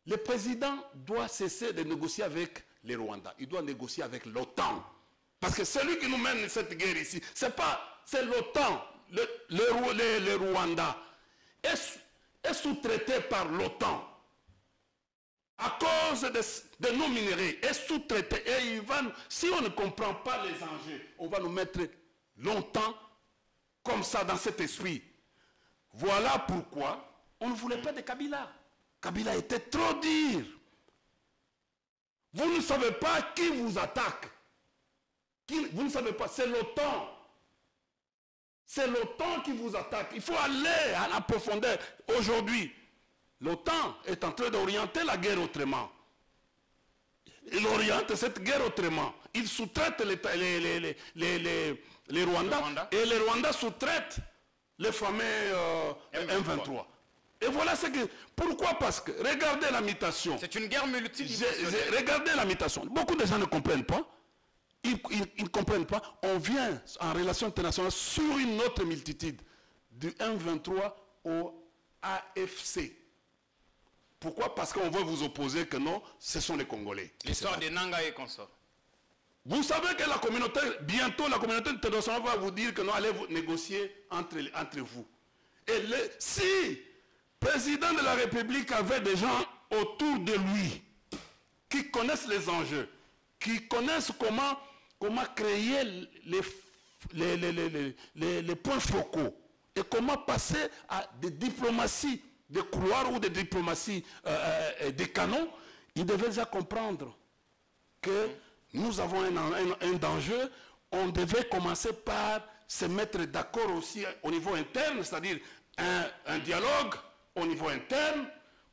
Le président doit cesser de négocier avec les Rwandais. Il doit négocier avec l'OTAN. Parce que celui qui nous mène cette guerre ici, c'est l'OTAN. Le Rwanda est sous-traité par l'OTAN. À cause de nos minéraux, est sous-traité. Et si on ne comprend pas les enjeux, on va nous mettre longtemps comme ça dans cet esprit. Voilà pourquoi on ne voulait pas de Kabila. Kabila était trop dur. Vous ne savez pas qui vous attaque. Vous ne savez pas, c'est l'OTAN. C'est l'OTAN qui vous attaque. Il faut aller à la profondeur. Aujourd'hui, l'OTAN est en train d'orienter la guerre autrement. Il oriente cette guerre autrement. Il sous-traite les Rwandais et les Rwandais sous-traitent les fameux M23. Et voilà ce que... Pourquoi? Parce que, regardez la mutation. C'est une guerre multidimensionnelle. Regardez la mutation. Beaucoup de gens ne comprennent pas. Ils ne comprennent pas. On vient en relation internationale sur une autre multitude. Du M23 au AFC. Pourquoi? Parce qu'on veut vous opposer que non, ce sont les Congolais. L'histoire de Nanga et consorts. Vous savez que la communauté, bientôt la communauté internationale va vous dire que non, allez vous négocier entre vous. Et si le président de la République avait des gens autour de lui qui connaissent les enjeux, qui connaissent comment créer les points focaux et comment passer à des diplomaties de couloirs ou des diplomaties des canons, il devait déjà comprendre que nous avons un danger. On devait commencer par se mettre d'accord aussi au niveau interne, c'est-à-dire un dialogue au niveau interne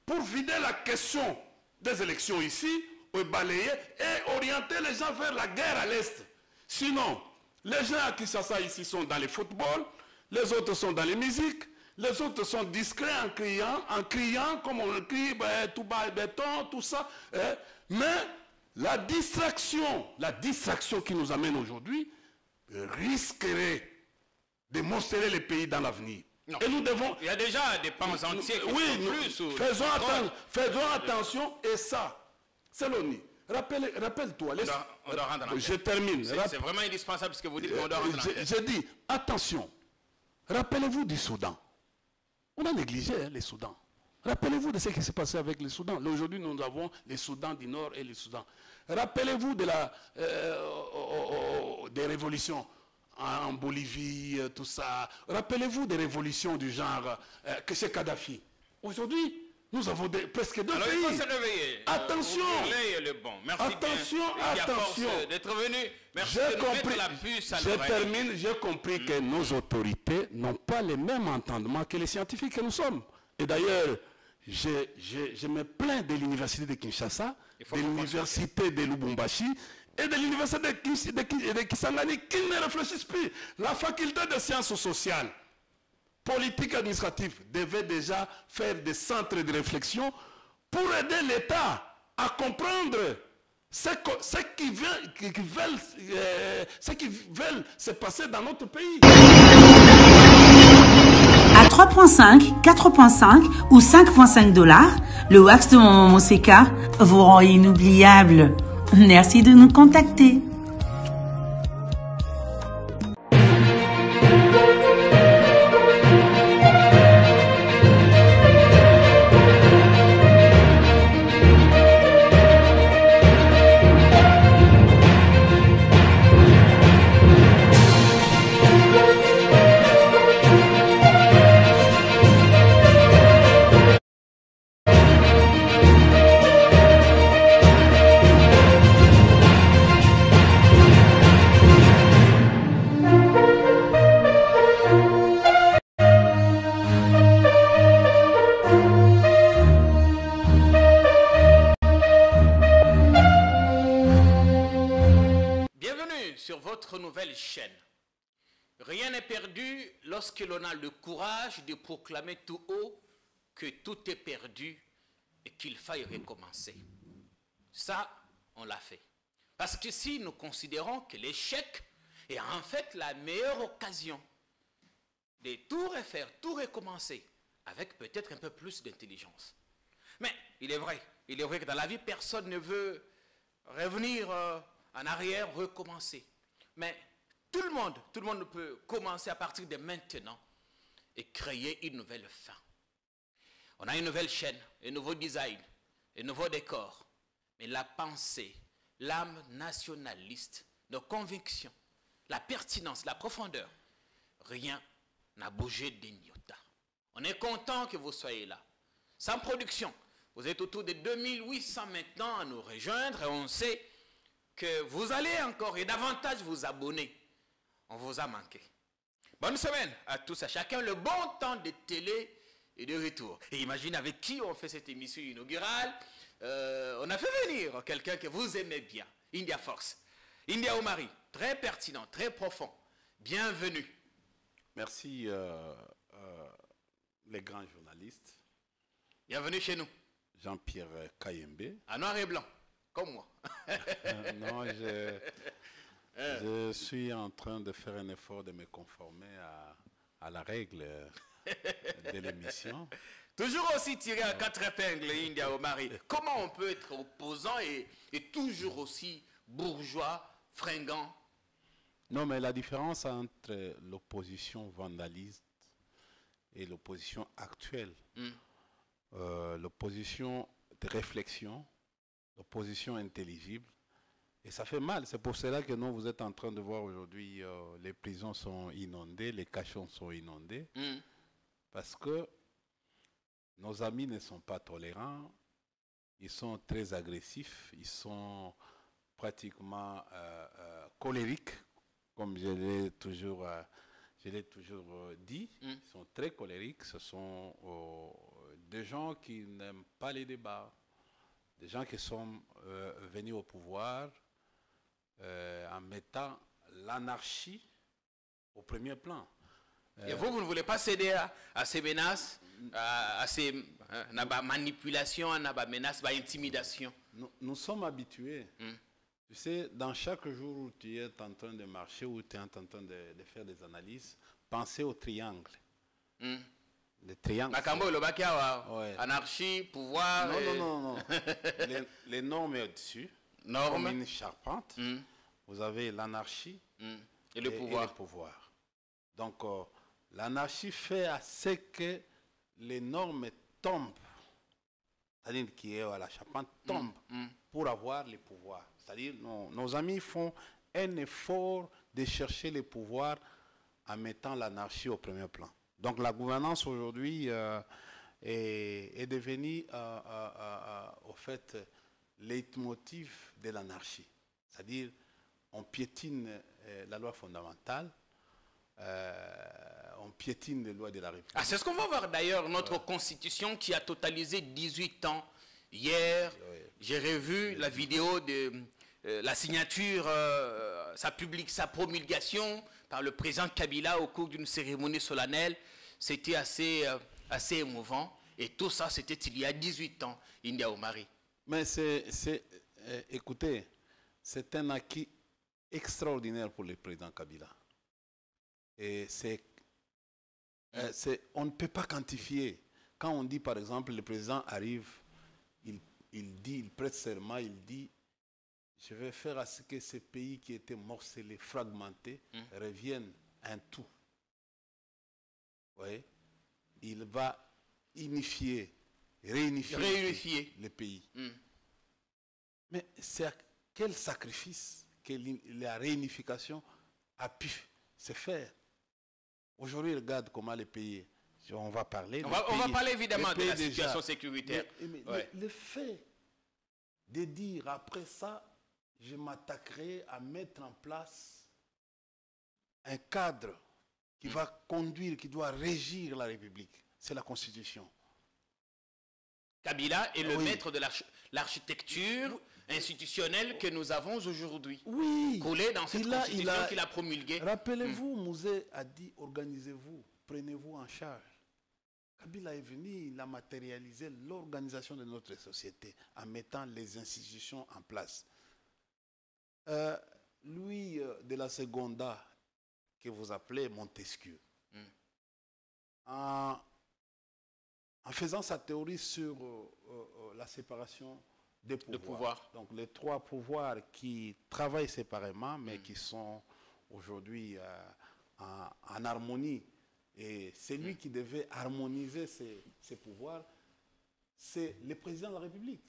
pour vider la question des élections ici, balayer et orienter les gens vers la guerre à l'Est. Sinon, les gens à Kinshasa ici sont dans le football, les autres sont dans les musiques, les autres sont discrets en criant comme on le crie, tout bas, béton, tout ça. Mais la distraction qui nous amène aujourd'hui risquerait de monstrer les pays dans l'avenir. Et nous devons... Il y a déjà des pans entiers qui sont plus... Faisons attention, et ça, c'est l'ONU. Rappelle-toi. Je termine. C'est vraiment indispensable ce que vous dites, qu'on doit rentrer dans je dis, attention. Rappelez-vous du Soudan. On a négligé les Soudans. Rappelez-vous de ce qui s'est passé avec les Soudans. Aujourd'hui, nous avons les Soudans du Nord et les Soudans. Rappelez-vous des révolutions en Bolivie, tout ça. Rappelez-vous des révolutions du genre que c'est Kadhafi. Aujourd'hui, nous avons presque deux pays. Il faut se réveiller. Attention. Attention. D'être venu. Merci de nous mettre la puce à l'oreille. J'ai compris que nos autorités n'ont pas les mêmes entendements que les scientifiques que nous sommes. Et d'ailleurs, je me plains de l'université de Kinshasa, de l'université de Lubumbashi et de l'université de Kisangani qui ne réfléchissent plus. La faculté de sciences sociales, politiques et administratives devait déjà faire des centres de réflexion pour aider l'État à comprendre ce qui veulent se passer dans notre pays. À 3,5, 4,5 ou 5,5 $, le wax de Maman Moseka vous rend inoubliable. Merci de nous contacter. Nouvelle chaîne. Rien n'est perdu lorsque l'on a le courage de proclamer tout haut que tout est perdu et qu'il faille recommencer. Ça, on l'a fait. Parce que si nous considérons que l'échec est en fait la meilleure occasion de tout refaire, tout recommencer, avec peut-être un peu plus d'intelligence. Mais il est vrai que dans la vie, personne ne veut revenir en arrière, recommencer. Mais tout le monde peut commencer à partir de maintenant et créer une nouvelle fin. On a une nouvelle chaîne, un nouveau design, un nouveau décor. Mais la pensée, l'âme nationaliste, nos convictions, la pertinence, la profondeur, rien n'a bougé d'un iota. On est content que vous soyez là. Sans production, vous êtes autour de 2800 maintenant à nous rejoindre et on sait que vous allez encore et davantage vous abonner. On vous a manqué. Bonne semaine à tous, à chacun. Le bon temps de télé et de retour. Et imagine avec qui on fait cette émission inaugurale. On a fait venir quelqu'un que vous aimez bien. India Force. India Omari. Très pertinent, très profond. Bienvenue. Merci les grands journalistes. Bienvenue chez nous. Jean-Pierre Kayembe. À noir et blanc, comme moi. Non, je suis en train de faire un effort de me conformer à la règle de l'émission. Toujours aussi tiré à quatre épingles, India Omari. Comment on peut être opposant et toujours aussi bourgeois, fringant? Non, mais la différence entre l'opposition vandaliste et l'opposition actuelle, l'opposition de réflexion, l'opposition intelligible, et ça fait mal. C'est pour cela que nous, vous êtes en train de voir aujourd'hui, les prisons sont inondées, les cachons sont inondés, parce que nos amis ne sont pas tolérants, ils sont très agressifs, ils sont pratiquement colériques, comme je l'ai toujours dit. Ils sont très colériques, ce sont des gens qui n'aiment pas les débats, des gens qui sont venus au pouvoir en mettant l'anarchie au premier plan. Et vous ne voulez pas céder à ces menaces, à ces manipulations, à ces menaces, à intimidation? Nous sommes habitués. Tu sais, dans chaque jour où tu es en train de marcher, où tu es en train de faire des analyses, pensez au triangle. Le triangle. Ouais. Anarchie, pouvoir. Non. les normes est au-dessus. Comme une charpente. Vous avez l'anarchie et le pouvoir. Donc, l'anarchie fait à ce que les normes tombent. C'est-à-dire qui est à la charpente tombe pour avoir les pouvoirs. C'est-à-dire nos amis font un effort de chercher les pouvoirs en mettant l'anarchie au premier plan. Donc la gouvernance aujourd'hui est devenue au fait leitmotiv de l'anarchie. C'est-à-dire on piétine la loi fondamentale, on piétine les lois de la République. C'est ce qu'on va voir d'ailleurs, notre constitution qui a totalisé 18 ans. Hier, j'ai revu la vidéo de la signature, sa promulgation par le président Kabila au cours d'une cérémonie solennelle. C'était assez émouvant. Et tout ça, c'était il y a 18 ans, India Omari. Mais écoutez, c'est un acquis extraordinaire pour le président Kabila. Et on ne peut pas quantifier. Quand on dit, par exemple, le président arrive, il prête serment, il dit, je vais faire à ce que ces pays qui étaient morcelés, fragmentés, reviennent un tout. Vous voyez? Il va réunifier les pays. Mais c'est quel sacrifice que la réunification a pu se faire. Aujourd'hui, regarde comment les pays, on va parler. On va parler évidemment de la situation sécuritaire. Mais le fait de dire après ça, je m'attaquerai à mettre en place un cadre qui va conduire, qui doit régir la République. C'est la Constitution. Kabila est le maître de l'architecture institutionnelle que nous avons aujourd'hui. Oui. Coulé dans cette constitution qu'il a promulguée. Rappelez-vous, Mouzé a dit, organisez-vous, prenez-vous en charge. Kabila est venu, il a matérialisé l'organisation de notre société en mettant les institutions en place. Louis de la Seconda, que vous appelez Montesquieu, en faisant sa théorie sur la séparation des pouvoirs. pouvoir. Donc les trois pouvoirs qui travaillent séparément, mais qui sont aujourd'hui en harmonie. Et c'est lui qui devait harmoniser ces pouvoirs, c'est le président de la République.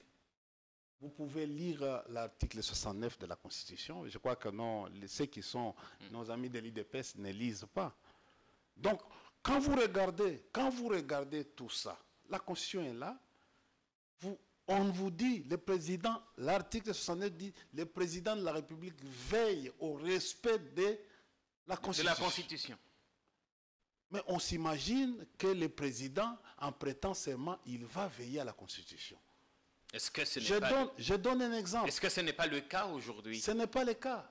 Vous pouvez lire l'article 69 de la Constitution. Je crois que non, ceux qui sont nos amis de l'IDPS ne lisent pas. Donc, quand vous regardez tout ça, la Constitution est là, on vous dit, le président, l'article 69 dit, le président de la République veille au respect de la Constitution. De la Constitution. Mais on s'imagine que le président, en prêtant serment, il va veiller à la Constitution. Est-ce que ce n'est pas... Je donne un exemple. Est-ce que ce n'est pas le cas aujourd'hui? Ce n'est pas le cas.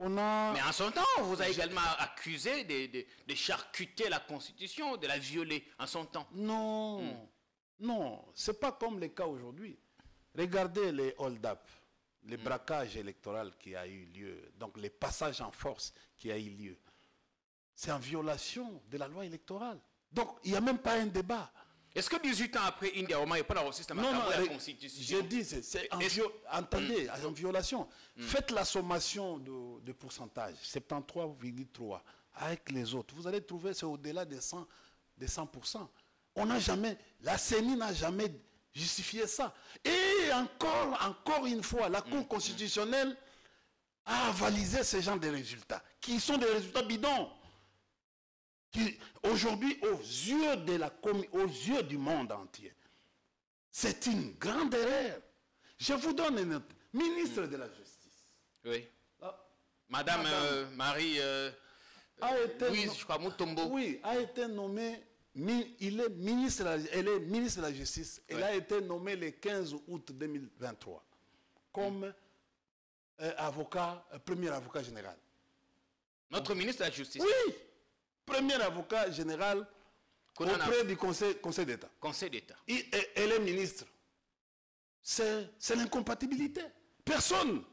Mais en son temps, on vous a également accusé de charcuter la Constitution, de la violer en son temps. Non, non, ce n'est pas comme le cas aujourd'hui. Regardez les hold-up, les braquages électoraux qui a eu lieu, donc les passages en force qui a eu lieu. C'est en violation de la loi électorale. Donc, il n'y a même pas un débat. Est-ce que 18 ans après, India, il n'y a pas la Constitution? Je dis, c'est entendez, en violation. Faites la sommation de pourcentage, 73,3, avec les autres. Vous allez trouver, c'est au-delà de 100%. On n'a jamais, la CENI n'a jamais justifié ça. Et encore une fois, la Cour constitutionnelle a avalisé ce genre de résultats, qui sont des résultats bidons. Aujourd'hui, aux yeux du monde entier, c'est une grande erreur. Je vous donne un autre. Ministre de la Justice. Oui. Madame Marie Louise, je crois, Mutombo. Oui, a été nommée, elle est ministre de la Justice. Elle a été nommée le 15 août 2023 comme premier avocat général. Notre ministre de la Justice. Oui. Premier avocat général auprès du Conseil d'État. Conseil d'État. Elle est ministre. C'est l'incompatibilité. Personne.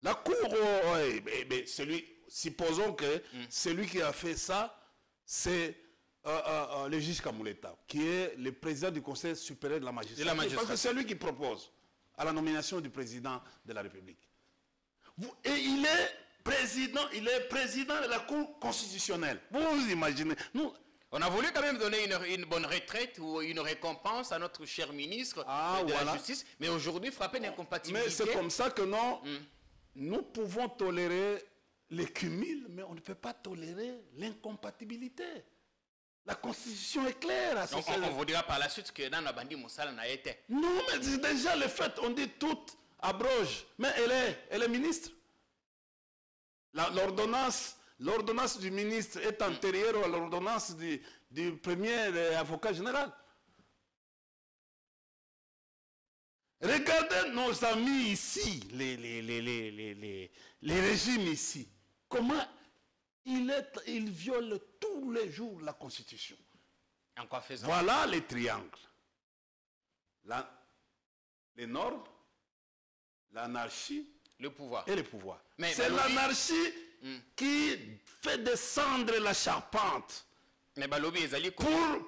La Cour, supposons que celui qui a fait ça, c'est le juge Kamouleta, qui est le président du Conseil supérieur de la magistrature. Parce que c'est lui qui propose à la nomination du président de la République. Et il est président de la Cour constitutionnelle. Vous imaginez. On a voulu quand même donner une bonne retraite ou une récompense à notre cher ministre de la Justice, mais aujourd'hui, frapper l'incompatibilité. Mais c'est comme ça que nous pouvons tolérer les cumuls, mais on ne peut pas tolérer l'incompatibilité. La Constitution est claire à ce sujet. On vous dira par la suite que dans la bandit Moussala n'a été. Non, mais c'est déjà le fait, on dit tout abroge, mais elle est ministre. L'ordonnance du ministre est antérieure à l'ordonnance du premier avocat général. Regardez nos amis ici, les régimes ici, comment ils violent tous les jours la Constitution. En quoi faisant? Voilà les triangles. Les normes, l'anarchie, le pouvoir. Et le pouvoir. C'est l'anarchie qui fait descendre la charpente. Mais Balobi,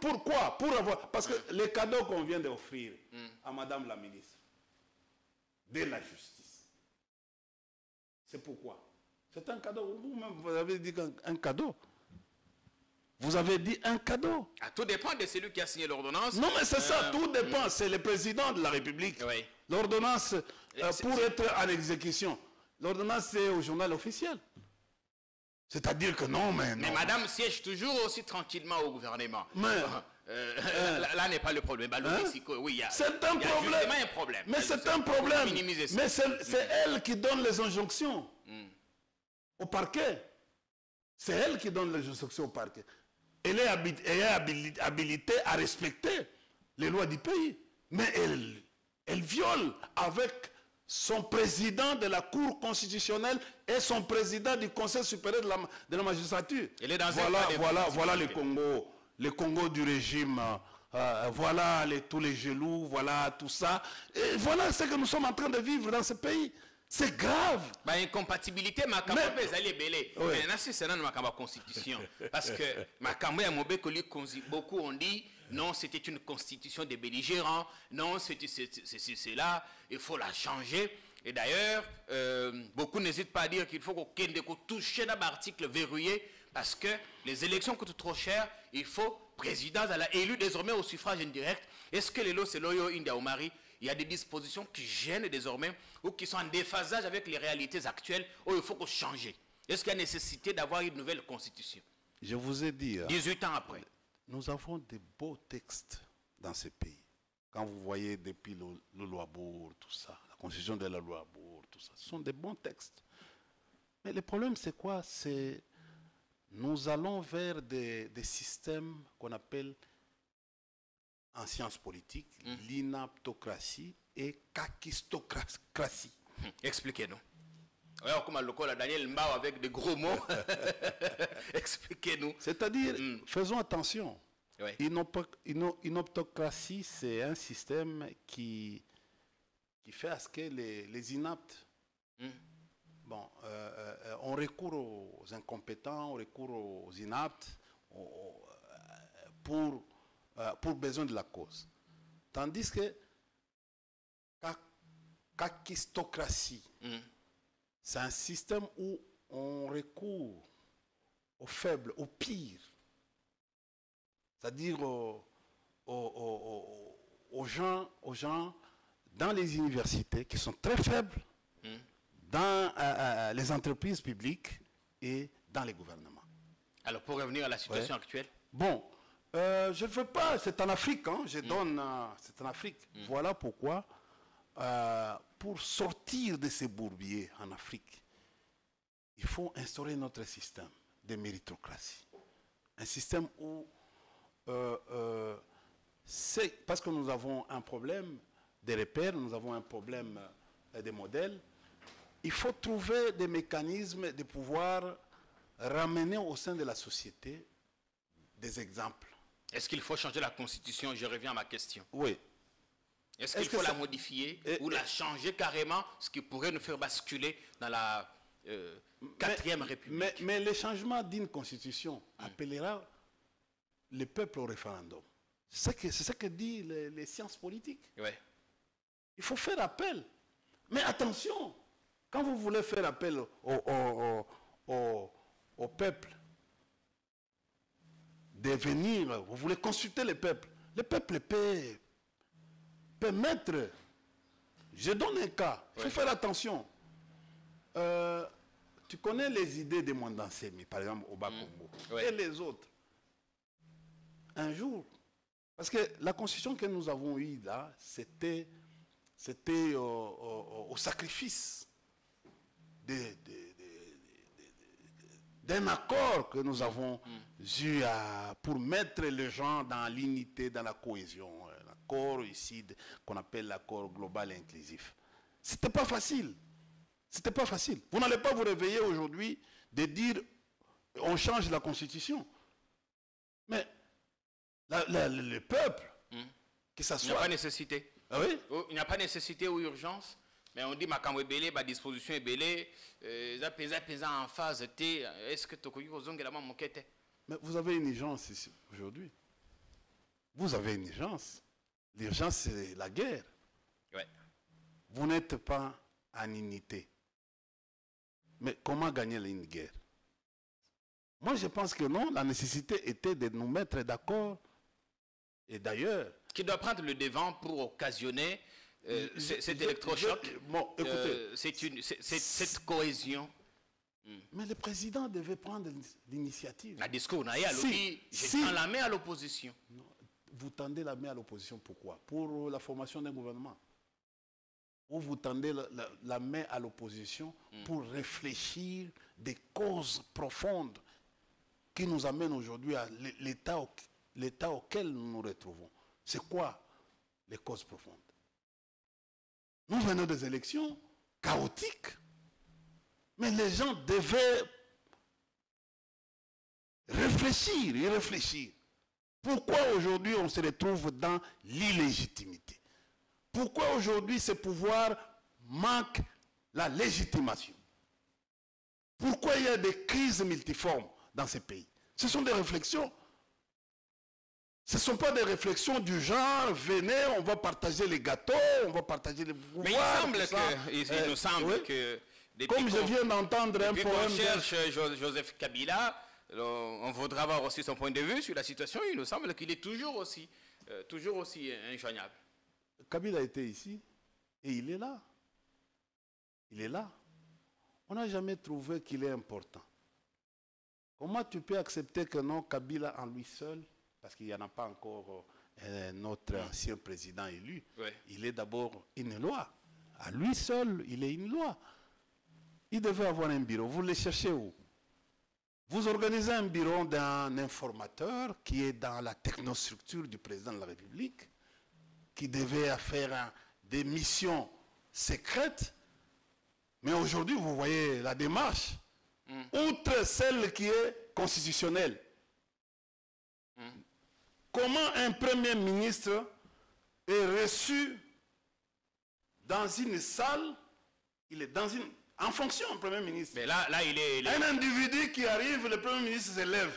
pourquoi? Pour avoir, parce que les cadeaux qu'on vient d'offrir à Madame la ministre de la Justice, c'est pourquoi? C'est un cadeau. Vous-même, vous avez dit un cadeau. Vous avez dit un cadeau. Tout dépend de celui qui a signé l'ordonnance. Non, mais c'est ça, tout dépend. C'est le président de la République. Oui. L'ordonnance, pour être en exécution, l'ordonnance, c'est au journal officiel. C'est-à-dire que non, mais... Mais madame siège toujours aussi tranquillement au gouvernement. Mais... là n'est pas le problème. Oui, c'est un problème. Mais c'est un problème. Mais c'est elle qui donne les injonctions au parquet. C'est elle qui donne les injonctions au parquet. Elle est habilitée à respecter les lois du pays. Mais elle viole avec son président de la Cour constitutionnelle et son président du Conseil supérieur de la magistrature. Voilà le Congo du régime. Voilà tous les gelous, voilà tout ça. Et voilà ce que nous sommes en train de vivre dans ce pays. C'est grave. Incompatibilité, ma campagne est belée. Mais c'est dans ma constitution. Parce que ma campagne beaucoup ont dit non, c'était une constitution des belligérants, non, c'est là, il faut la changer. Et d'ailleurs, beaucoup n'hésitent pas à dire qu'il faut qu'on touche dans l'article verrouillé, parce que les élections coûtent trop cher, il faut président élu désormais au suffrage indirect. Est-ce que les lois, c'est l'Oyo India ou Marie, il y a des dispositions qui gênent désormais ou qui sont en déphasage avec les réalités actuelles où il faut qu'on change? Est-ce qu'il y a nécessité d'avoir une nouvelle constitution? Je vous ai dit, 18 ans après. nous avons de beaux textes dans ce pays. Quand vous voyez depuis le Loi-Bourg, tout ça, la constitution de la Loi-Bourg, tout ça, ce sont des bons textes. Mais le problème, c'est quoi? C'est nous allons vers des systèmes qu'on appelle en sciences politiques, l'inaptocratie et kakistocratie. Expliquez-nous. Alors, comme le Daniel Mbao avec des gros mots, expliquez-nous. C'est-à-dire, faisons attention. Oui. Inaptocratie, c'est un système qui fait à ce que les inaptes on recourt aux incompétents, on recourt aux inaptes pour besoin de la cause. Tandis que kakistocratie, c'est un système où on recourt aux faibles, aux pires. C'est-à-dire aux gens dans les universités qui sont très faibles, dans les entreprises publiques et dans les gouvernements. Alors, pour revenir à la situation actuelle. Bon, je ne veux pas, c'est en Afrique, hein, c'est en Afrique. Voilà pourquoi, pour sortir de ces bourbiers en Afrique, il faut instaurer notre système de méritocratie. Un système où, c'est parce que nous avons un problème des repères, nous avons un problème des modèles, il faut trouver des mécanismes de pouvoir ramener au sein de la société des exemples. Est-ce qu'il faut changer la constitution? Je reviens à ma question. Oui. Est-ce qu'il faut la modifier ou la changer carrément, ce qui pourrait nous faire basculer dans la 4e République? Mais le changement d'une constitution appellera le peuple au référendum. C'est ce que disent les sciences politiques. Oui. Il faut faire appel. Mais attention, quand vous voulez faire appel au peuple, de venir, vous voulez consulter le peuple peut mettre. Je donne un cas, il faut faire attention. Tu connais les idées de Mondansemi, par exemple au Bas-Congo, et les autres. Un jour, parce que la constitution que nous avons eue là, c'était au sacrifice d'un accord que nous avons eu pour mettre les gens dans l'unité, dans la cohésion. L'accord ici qu'on appelle l'accord global et inclusif. C'était pas facile. C'était pas facile. Vous n'allez pas vous réveiller aujourd'hui de dire on change la constitution. Mais le peuple, que ça soit... Il n'y a pas nécessité. Ah oui? Il n'y a pas nécessité ou urgence. Mais on dit ma belé, ma disposition est belée, pesa en phase T. Est-ce que tu as la moquette? Mais vous avez une urgence ici aujourd'hui. Vous avez une urgence. L'urgence, c'est la guerre. Ouais. Vous n'êtes pas en unité. Mais comment gagner une guerre? Moi, je pense que non. La nécessité était de nous mettre d'accord. Et d'ailleurs... Qui doit prendre le devant pour occasionner cet électrochoc, bon, écoutez, cette cohésion. Mais le président devait prendre l'initiative. La discours, je tends la main à l'opposition. Vous tendez la main à l'opposition, pourquoi? Pour la formation d'un gouvernement. Ou vous tendez la main à l'opposition pour réfléchir des causes profondes qui nous amènent aujourd'hui à l'état auquel nous nous retrouvons. C'est quoi les causes profondes? Nous venons des élections chaotiques, mais les gens devaient réfléchir et réfléchir. Pourquoi aujourd'hui on se retrouve dans l'illégitimité? Pourquoi aujourd'hui ce pouvoir manque la légitimation? Pourquoi il y a des crises multiformes dans ces pays? Ce sont des réflexions. Ce ne sont pas des réflexions du genre, venez, on va partager les gâteaux, on va partager les pouvoirs. Mais il nous semble que comme je viens d'entendre un poème. poème. On cherche Joseph Kabila, on voudra avoir aussi son point de vue sur la situation. Il nous semble qu'il est toujours aussi injoignable. Kabila était ici et il est là. Il est là. On n'a jamais trouvé qu'il est important. Comment tu peux accepter que non, Kabila en lui seul, parce qu'il n'y en a pas encore notre ancien président élu, il est d'abord une loi. À lui seul, il est une loi. Il devait avoir un bureau. Vous le cherchez où? Vous organisez un bureau d'un informateur qui est dans la technostructure du président de la République, qui devait faire des missions secrètes. Mais aujourd'hui, vous voyez la démarche, outre celle qui est constitutionnelle. Comment un premier ministre est reçu dans une salle, il est dans une... En fonction, un premier ministre. Mais là il est... Un individu qui arrive, le premier ministre se lève.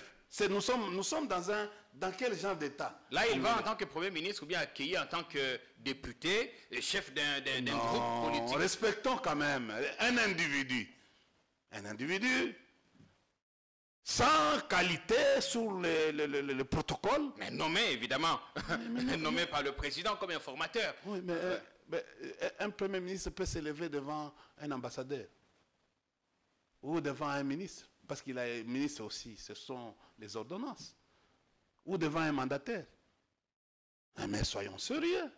Nous sommes dans quel genre d'État? Là, il va en tant que Premier ministre ou bien accueilli en tant que député, chef d'un groupe politique. Respectons quand même un individu. Un individu sans qualité sur le protocole. Mais nommé, évidemment. Nommé par le président comme informateur. Oui, mais un Premier ministre peut se lever devant un ambassadeur ou devant un ministre. Parce qu'il est ministre aussi, ce sont les ordonnances. Ou devant un mandataire. Mais soyons sérieux.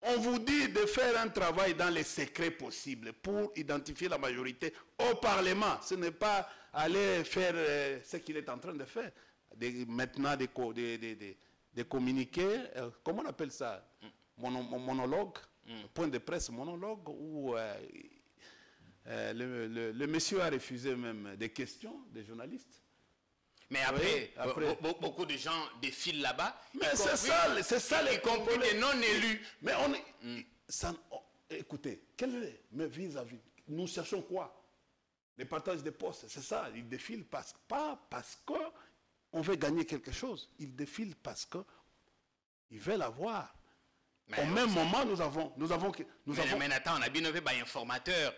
On vous dit de faire un travail dans les secrets possibles pour identifier la majorité au Parlement. Ce n'est pas aller faire ce qu'il est en train de faire. Maintenant, des communiqués, comment on appelle ça? Monologue, point de presse monologue, ou... le monsieur a refusé même des questions des journalistes. Mais après beaucoup de gens défilent là-bas. Mais c'est ça les compris des non-élus. Mais écoutez, mais vis-à-vis, nous cherchons quoi? Les partages des postes, c'est ça. Ils défilent pas parce qu'on veut gagner quelque chose. Ils défilent parce qu'ils veulent avoir. Mais au même moment, nous avons... Mais Nathan, on a bien nommé informateur.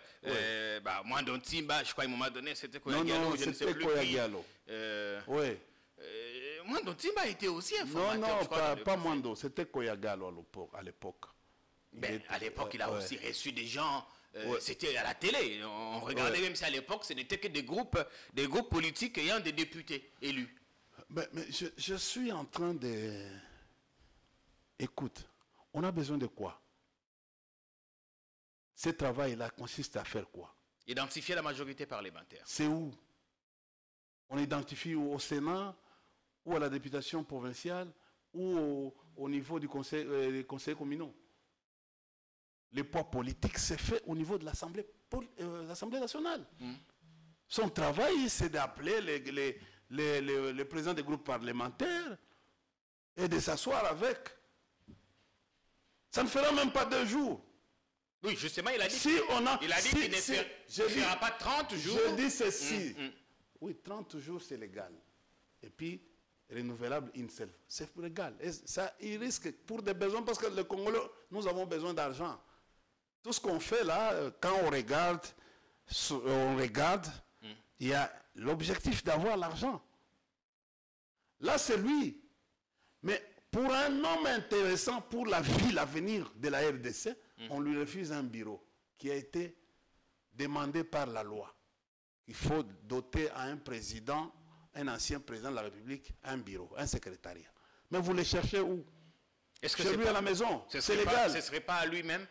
Moi, dans Timba, je crois, à un moment donné, c'était quoi? Non, c'était Koyagialo. Oui. Moi, dans Timba était aussi informateur. Non, pas Mwando, c'était Koyagalo à l'époque. À l'époque, il a aussi reçu des gens... C'était à la télé. On regardait même si à l'époque, ce n'était que des groupes politiques ayant des députés élus. Mais je suis en train de... Écoute. On a besoin de quoi? Ce travail-là consiste à faire quoi? Identifier la majorité parlementaire. C'est où? On identifie au Sénat, ou à la députation provinciale, ou au niveau du conseil, des conseils communaux. Le poids politique s'est fait au niveau de l'Assemblée nationale. Son travail, c'est d'appeler les présidents des groupes parlementaires et de s'asseoir avec. Ça ne fera même pas 2 jours. Oui, justement, il a dit qu'il ne fera pas 30 jours. Je dis ceci. Oui, 30 jours, c'est légal. Et puis, renouvelable une seule. C'est légal. Et ça, il risque pour des besoins, parce que le Congo, nous avons besoin d'argent. Tout ce qu'on fait là, quand on regarde, il y a l'objectif d'avoir l'argent. Là, c'est lui. Mais pour un homme intéressant pour la vie, l'avenir de la RDC, on lui refuse un bureau qui a été demandé par la loi. Il faut doter à un président, un ancien président de la République, un bureau, un secrétariat. Mais vous le cherchez où? Est-ce que chez lui à la maison? C'est légal. Ce ne serait pas à lui-même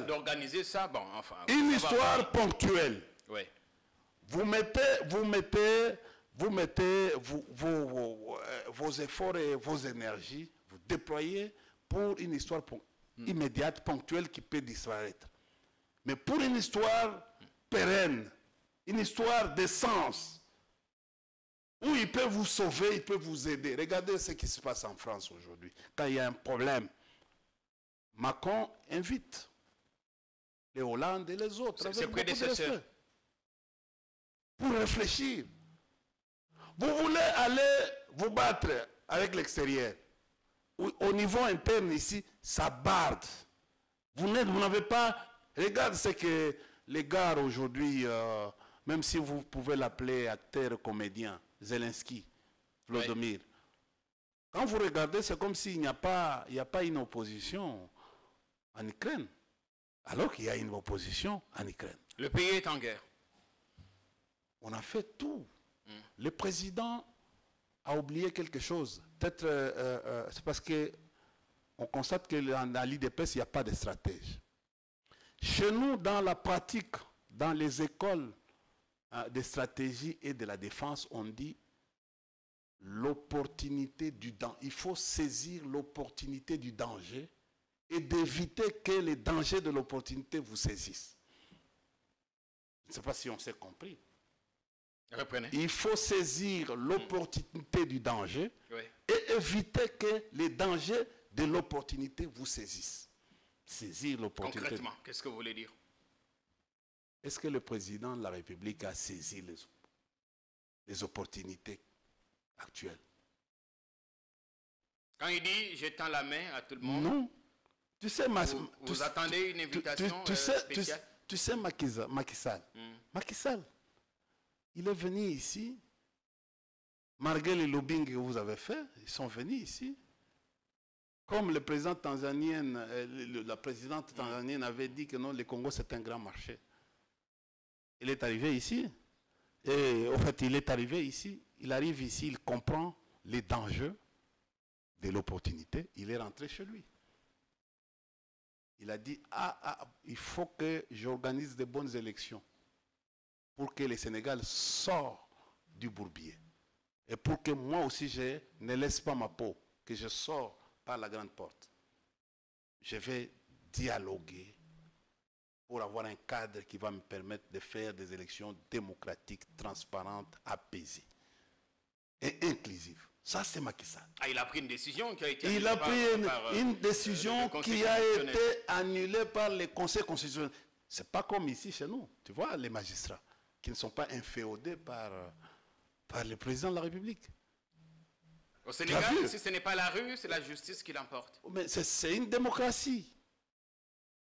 d'organiser ça? Bon, enfin, une histoire ponctuelle. Oui. Vous mettez vos efforts et vos énergies, vous déployez pour une histoire immédiate, ponctuelle, qui peut disparaître. Mais pour une histoire pérenne, une histoire d'essence, où il peut vous sauver, il peut vous aider. Regardez ce qui se passe en France aujourd'hui. Quand il y a un problème, Macron invite les Hollandais et les autres. Ses prédécesseurs. Pour réfléchir. Vous voulez aller vous battre avec l'extérieur. au niveau interne ici, ça barde. Vous n'avez pas... Regarde ce que les gars aujourd'hui, même si vous pouvez l'appeler acteur, comédien, Zelensky, Vladimir. Quand vous regardez, c'est comme s'il n'y a pas une opposition en Ukraine. Alors qu'il y a une opposition en Ukraine. Le pays est en guerre. On a fait tout. Le président a oublié quelque chose. Peut-être c'est parce qu'on constate que dans l'IDPS, il n'y a pas de stratège. Chez nous, dans la pratique, dans les écoles de stratégie et de la défense, on dit l'opportunité du danger. Il faut saisir l'opportunité du danger et d'éviter que les dangers de l'opportunité vous saisissent. Je ne sais pas si on s'est compris. Reprenez. Il faut saisir l'opportunité du danger Oui. et éviter que les dangers de l'opportunité vous saisissent. Saisir l'opportunité. Concrètement, qu'est-ce que vous voulez dire? Est-ce que le président de la République a saisi les opportunités actuelles? Quand il dit « je tends la main à tout le monde », Non. Tu sais, vous attendez une invitation spéciale? Tu sais Macky Sall. Macky Sall, il est venu ici, malgré les lobbying que vous avez fait, ils sont venus ici. Comme le président tanzanien, la présidente tanzanienne avait dit que non, le Congo c'est un grand marché. Il est arrivé ici, et en fait il est arrivé ici, il arrive ici, il comprend les dangers de l'opportunité, il est rentré chez lui. Il a dit, il faut que j'organise de bonnes élections pour que le Sénégal sorte du bourbier. Et pour que moi aussi, je ne laisse pas ma peau, que je sors par la grande porte. Je vais dialoguer pour avoir un cadre qui va me permettre de faire des élections démocratiques, transparentes, apaisées et inclusives. Ça, c'est Macky Sall. Il a pris une décision qui a été Il a pris une décision qui a été annulée par le Conseil constitutionnel. Ce n'est pas comme ici chez nous. Tu vois, les magistrats qui ne sont pas inféodés par le président de la République. Au Sénégal, si ce n'est pas la rue, c'est la justice qui l'emporte. Mais c'est une démocratie.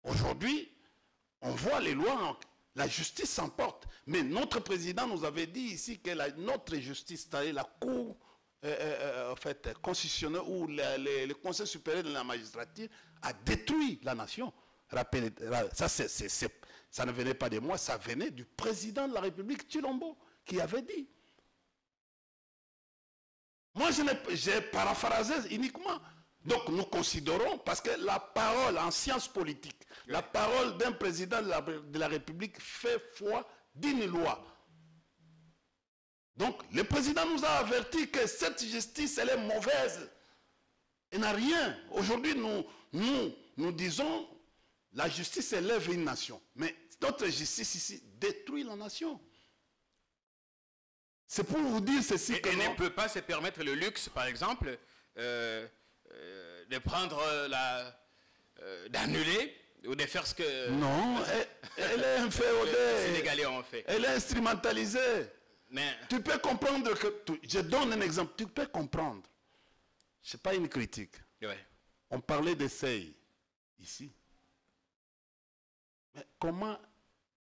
Aujourd'hui, on voit les lois, la justice s'emporte. Mais notre président nous avait dit ici que notre justice, c'est-à-dire la Cour en fait, constitutionnelle ou le Conseil supérieur de la magistrature, a détruit la nation. Rappelez, ça ne venait pas de moi, ça venait du président de la République, Tshilombo, qui avait dit. Moi, j'ai paraphrasé uniquement. Donc, nous considérons, parce que la parole en sciences politiques, la parole d'un président de la République fait foi d'une loi. Donc, le président nous a averti que cette justice, elle est mauvaise. Elle n'a rien. Aujourd'hui, nous disons, la justice élève une nation. Mais notre justice ici détruit la nation. C'est pour vous dire ceci. Et ne peut pas se permettre le luxe, par exemple, de prendre d'annuler ou de faire ce que... Non, elle est inféodée. Les Sénégalais ont fait. Elle est instrumentalisée. Mais... Tu peux comprendre que... Je donne un exemple. Tu peux comprendre. Ce n'est pas une critique. Ouais. On parlait d'essai ici. Mais comment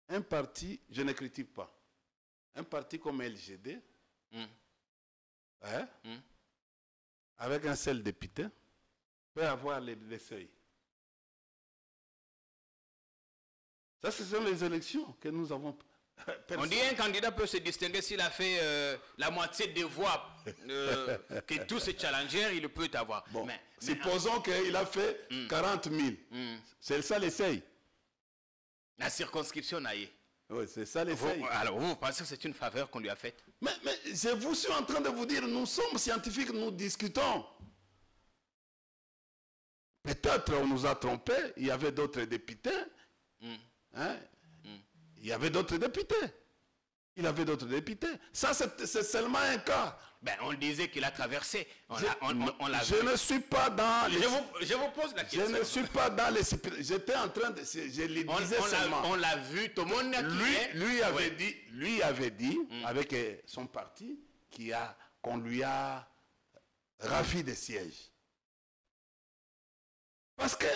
un parti, je ne critique pas, un parti comme LGD, avec un seul député, peut avoir les seuils. Ça, ce sont les élections que nous avons. On dit qu'un candidat peut se distinguer s'il a fait la moitié des voix que tous ces challengers, il peut avoir. Bon, supposons qu'il a fait 40 000. C'est ça l'essai. La circonscription naïe. Oui, c'est ça l'essai. Alors, vous pensez que c'est une faveur qu'on lui a faite? Mais je vous suis en train de vous dire, nous sommes scientifiques, nous discutons. Peut-être on nous a trompés, il y avait d'autres députés. Il y avait d'autres députés. Il avait d'autres députés. Ça, c'est seulement un cas. Ben, on disait qu'il a traversé. Je ne suis pas dans les... Je vous pose la question. Je ne suis pas dans les... J'étais en train de... Je le disais seulement. On l'a vu, tout le monde lui avait dit, avec son parti, qu'on lui a ravi des sièges. Parce que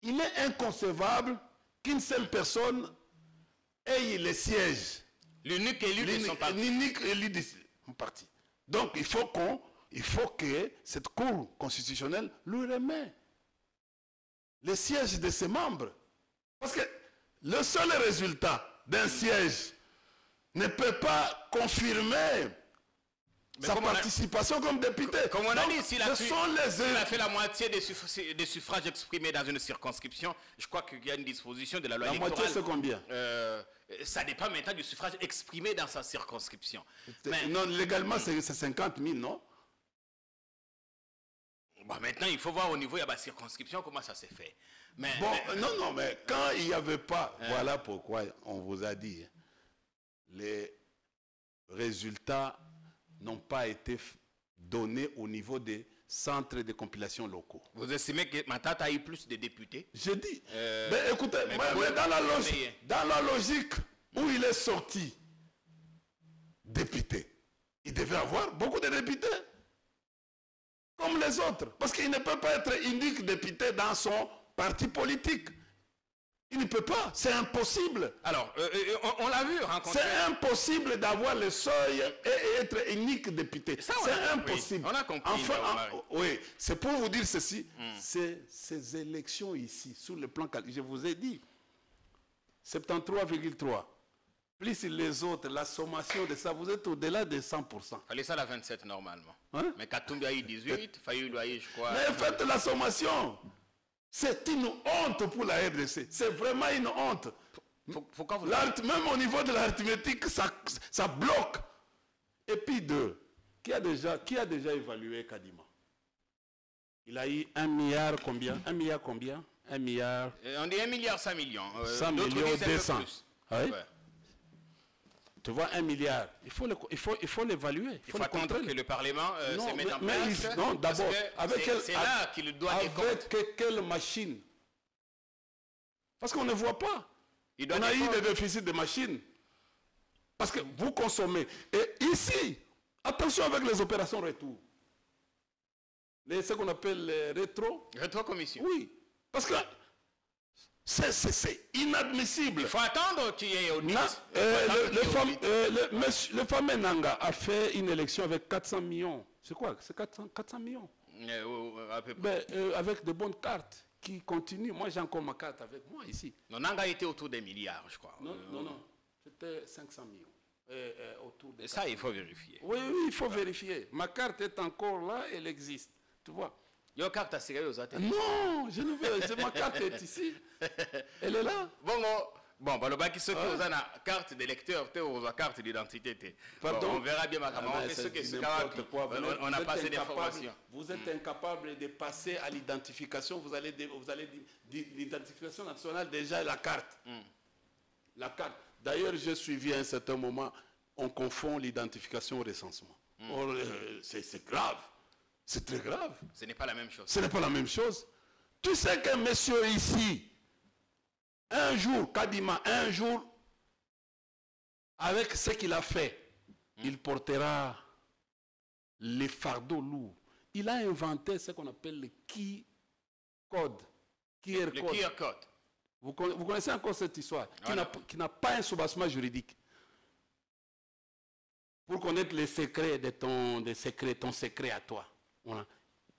il est inconcevable qu'une seule personne ait les sièges. L'unique élu de son parti. L'unique élu de son parti. Donc il faut que cette Cour constitutionnelle lui remet les sièges de ses membres. Parce que le seul résultat d'un siège ne peut pas confirmer sa participation comme député. Comme on a dit, s'il a fait la moitié des suffrages exprimés dans une circonscription, je crois qu'il y a une disposition de la loi électorale. La moitié, c'est combien? Ça dépend maintenant du suffrage exprimé dans sa circonscription. Mais, non, légalement, c'est 50 000, non? Bon, maintenant, il faut voir au niveau de la circonscription comment ça s'est fait. Mais quand il n'y avait pas, voilà pourquoi on vous a dit, les résultats n'ont pas été donnés au niveau des centres de compilation locaux. Vous estimez que Matata a eu plus de députés? J'ai dit, mais écoutez, dans la logique où il est sorti député, il devait avoir beaucoup de députés, comme les autres. Parce qu'il ne peut pas être unique député dans son parti politique. Il ne peut pas, c'est impossible. Alors, on l'a vu rencontrer. C'est impossible d'avoir le seuil et être unique député. C'est impossible. On a compris. Enfin, oui, c'est pour vous dire ceci. Ces élections ici, sur le plan, je vous ai dit, 73,3. Plus les autres, la sommation de ça, vous êtes au-delà de 100%. Fallait ça la 27 normalement. Hein? Mais Katumbi a eu 18, Fayou a eu, je crois. Mais faites la sommation. C'est une honte pour la RDC. C'est vraiment une honte. Pourquoi vous même au niveau de l'arithmétique, ça bloque. Et puis qui a déjà évalué Kadima? Il a eu 1 milliard combien? 1 milliard combien? 1 milliard... On dit 1 milliard 100 millions. 100 millions 200. Oui. Ouais. Tu vois, 1 milliard. Il faut l'évaluer. Il faut attendre que le Parlement se mette en place. Non, d'abord, c'est là qu'il doit avec quelle machine? Parce qu'on ne voit pas. On a eu des déficits de machines. Parce que vous consommez. Et ici, attention avec les opérations retour. Ce qu'on appelle les rétro-commission. Oui. Parce que c'est inadmissible. Il faut attendre qu'il y ait audit. Le fameux Nanga a fait une élection avec 400 millions. C'est quoi? C'est 400 millions. À peu près. Avec de bonnes cartes qui continuent. Moi, j'ai encore ma carte avec moi ici. Non, Nanga était autour des milliards, je crois. Non. C'était 500 millions. Autour de ça, il faut vérifier. Oui, il faut vérifier. Ma carte est encore là, elle existe. Tu vois? Your carte a serré aux athées. Non, je ne veux. Ma carte est ici. Elle est là. Bon, le bac qui se fait aux carte d'électeur, aux carte d'identité. Pardon. On verra bien ma camarade. On a passé d'informations. Vous êtes incapable de passer à l'identification. Vous allez l'identification nationale, déjà la carte. La carte. D'ailleurs, j'ai suivi à un certain moment, on confond l'identification au recensement. C'est grave. C'est très grave. Ce n'est pas la même chose. Ce n'est pas la même chose. Tu sais qu'un monsieur ici, un jour, Kadima, un jour, avec ce qu'il a fait, il portera les fardeaux lourds. Il a inventé ce qu'on appelle le QR code. QR code. Vous connaissez encore cette histoire qui n'a pas un soubassement juridique. Pour connaître les secrets de ton secret à toi. Voilà.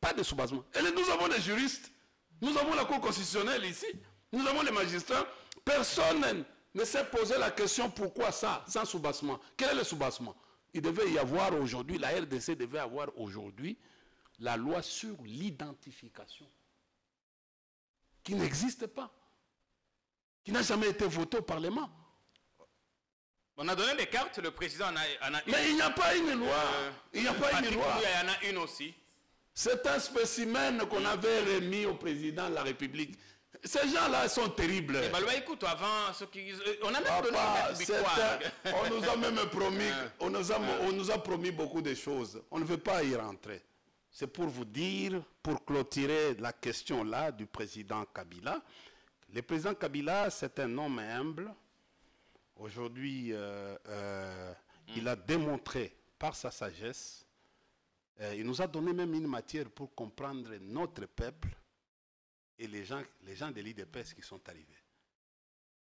Pas de soubassement. Et nous avons des juristes, nous avons la Cour constitutionnelle ici, nous avons les magistrats. Personne ne s'est posé la question pourquoi ça, sans soubassement. Quel est le soubassement? Il devait y avoir aujourd'hui, la RDC devait avoir aujourd'hui la loi sur l'identification, qui n'existe pas, qui n'a jamais été votée au Parlement. On a donné des cartes, le président en a une. Mais il n'y a pas une loi. Il n'y a pas une loi. Il y en a une aussi. C'est un spécimen qu'on avait remis au président de la République. Ces gens-là sont terribles. Écoute, avant, on a même donné une victoire. On nous a même promis, on nous a promis beaucoup de choses. On ne veut pas y rentrer. C'est pour vous dire, pour clôturer la question là du président Kabila. Le président Kabila, c'est un homme humble. Aujourd'hui, il a démontré par sa sagesse, il nous a donné même une matière pour comprendre notre peuple, et les gens de l'IDPS qui sont arrivés.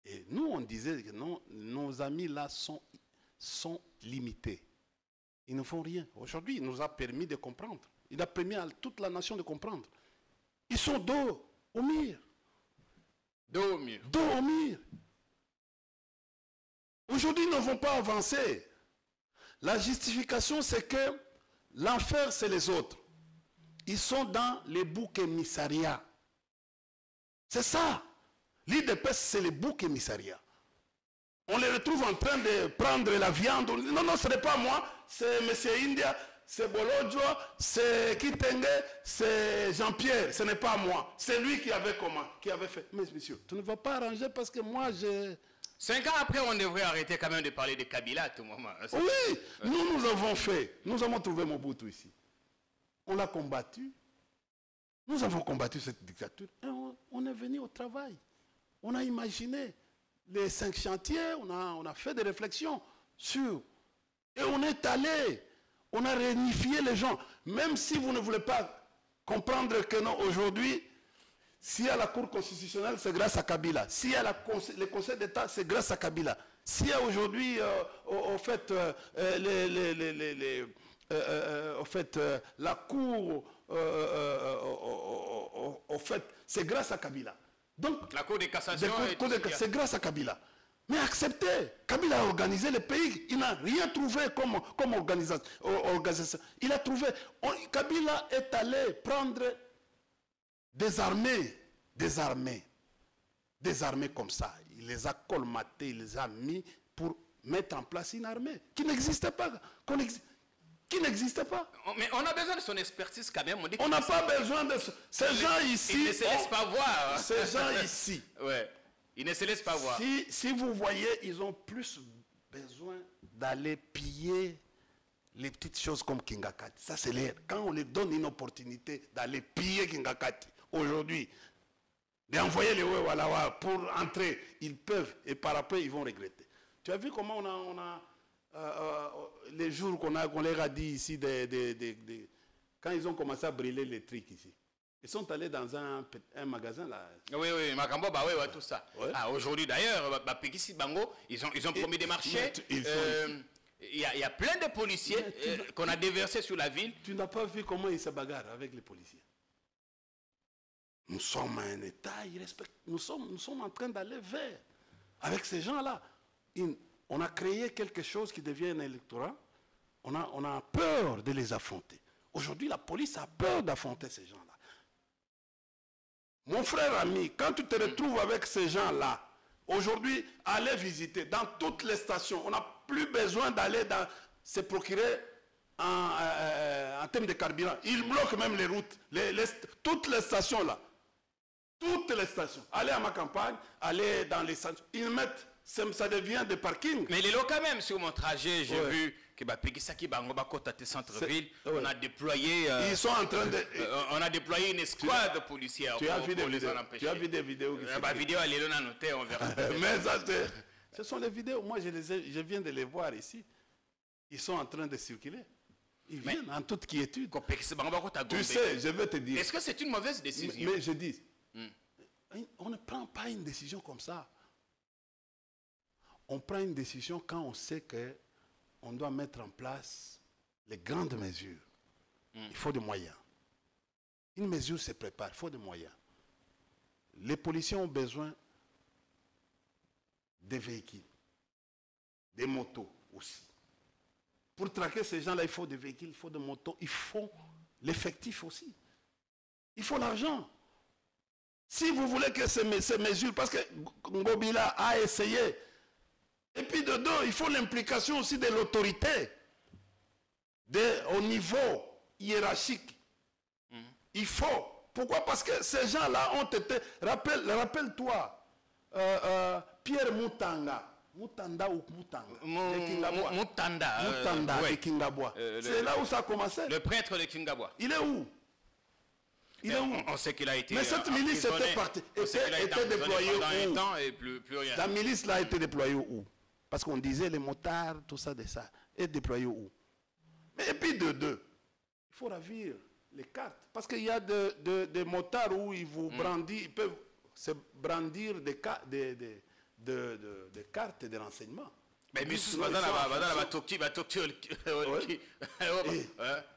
Et nous, on disait que non, nos amis là sont limités. Ils ne font rien. Aujourd'hui, il nous a permis de comprendre. Il a permis à toute la nation de comprendre. Ils sont dos au mur. Dos au mur. Dos au mur. Aujourd'hui, ils ne vont pas avancer. La justification, c'est que l'enfer, c'est les autres. Ils sont dans les boucs émissariats. C'est ça. L'IDPS, c'est les boucs émissariats. On les retrouve en train de prendre la viande. Non, non, ce n'est pas moi. C'est M. India, c'est Bolodjo, c'est Kitenge, c'est Jean-Pierre. Ce n'est pas moi. C'est lui qui avait comment? Qui avait fait. Mais monsieur, tu ne vas pas arranger parce que moi, j'ai... 5 ans après, on devrait arrêter quand même de parler de Kabila à tout moment. Oui, nous avons fait. Nous avons trouvé Mobutu ici. On l'a combattu. Nous avons combattu cette dictature. Et on est venu au travail. On a imaginé les 5 chantiers. On a fait des réflexions sur... Et on est allé. On a réunifié les gens. Même si vous ne voulez pas comprendre que non, aujourd'hui... S'il y a la Cour constitutionnelle, c'est grâce à Kabila. S'il y a le Conseil d'État, c'est grâce à Kabila. S'il y a aujourd'hui, la Cour, c'est grâce à Kabila. Donc, la Cour de cassation, c'est grâce à Kabila. Mais acceptez, Kabila a organisé le pays. Il n'a rien trouvé comme organisation. Il a trouvé. Kabila est allé prendre des armées comme ça. Il les a colmatées, il les a mis pour mettre en place une armée qui n'existait pas. Qui n'existait pas. Mais on a besoin de son expertise quand même. On n'a pas besoin de... Ces gens ici... Ils ne se laissent pas voir. Ces gens ici... Ouais. Ils ne se laissent pas voir. Si vous voyez, ils ont plus besoin d'aller piller les petites choses comme Kingakati. Ça, c'est l'air. Quand on les donne une opportunité d'aller piller Kingakati, aujourd'hui, d'envoyer les Wewalawa pour entrer, ils peuvent, et par après, ils vont regretter. Tu as vu comment on a les jours qu'on leur a dit ici, quand ils ont commencé à brûler les trucs ici. Ils sont allés dans un magasin là. Oui, Makambo, bah oui, tout ça. Ouais. Ah, aujourd'hui d'ailleurs, Pekisi Bango, ils ont promis des marchés. Il y a plein de policiers qu'on a déversés sur la ville. Tu n'as pas vu comment ils se bagarrent avec les policiers. Nous sommes un État, nous sommes en train d'aller vers. Avec ces gens-là, on a créé quelque chose qui devient un électorat. On a peur de les affronter. Aujourd'hui, la police a peur d'affronter ces gens-là. Mon frère ami, quand tu te retrouves avec ces gens-là, aujourd'hui, allez visiter dans toutes les stations. On n'a plus besoin d'aller se procurer en termes de carburant. Ils bloquent même les routes, toutes les stations là. Toutes les stations. Allez à ma campagne, allez dans les stations. Ils mettent, ça devient des parkings. Mais les lots quand même, sur mon trajet, j'ai vu que centre-ville, on a déployé... ils sont en train de... on a déployé une escouade policière pour les en empêcher. Tu as vu des vidéos vidéo, elle est là notée, on verra. Mais ça, ce sont les vidéos. Moi, je viens de les voir ici. Ils sont en train de circuler. Ils viennent en toute quiétude. Tu sais, je vais te dire... Est-ce que c'est une mauvaise décision? Mais je dis... On ne prend pas une décision comme ça. On prend une décision quand on sait qu'on doit mettre en place les grandes mesures. Il faut des moyens. Une mesure se prépare, il faut des moyens. Les policiers ont besoin des véhicules, des motos aussi. Pour traquer ces gens-là, il faut des véhicules, il faut des motos, il faut l'effectif aussi. Il faut l'argent. Si vous voulez que ces mesures, parce que Ngobila a essayé, et puis dedans, il faut l'implication aussi de l'autorité, au niveau hiérarchique. Il faut. Pourquoi? Parce que ces gens-là ont été, rappelle-toi, Pierre Mutanga, Mutanda ou Mutanga Mutanda de Kingabwa. C'est là où ça a commencé. Le prêtre de Kingabwa. Il est où? On sait qu'il a été... Mais cette milice était déployée où? La milice là a été déployée où? Parce qu'on disait les motards, tout ça, de ça. Est déployée où? Mais et puis il faut ravir les cartes. Parce qu'il y a des motards où ils vous brandissent, ils peuvent se brandir des cartes et des renseignements. Mais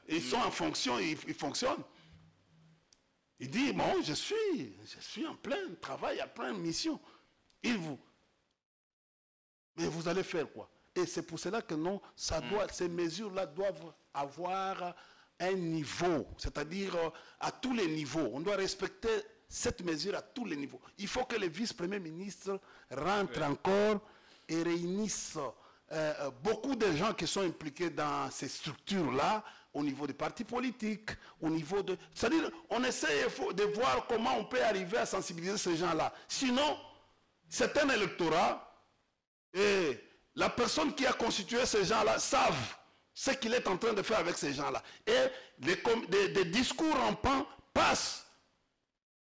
ils sont en fonction, ils fonctionnent. Il dit, bon, je suis en plein travail, en pleine mission. Mais vous allez faire quoi? Et c'est pour cela que non, ces mesures-là doivent avoir un niveau, c'est-à-dire à tous les niveaux. On doit respecter cette mesure à tous les niveaux. Il faut que les vice-premiers ministres rentrent encore et réunissent beaucoup de gens qui sont impliqués dans ces structures-là, au niveau des partis politiques, au niveau de... C'est-à-dire, on essaie de voir comment on peut arriver à sensibiliser ces gens-là. Sinon, c'est un électorat et la personne qui a constitué ces gens-là savent ce qu'il est en train de faire avec ces gens-là. Et des discours rampants passent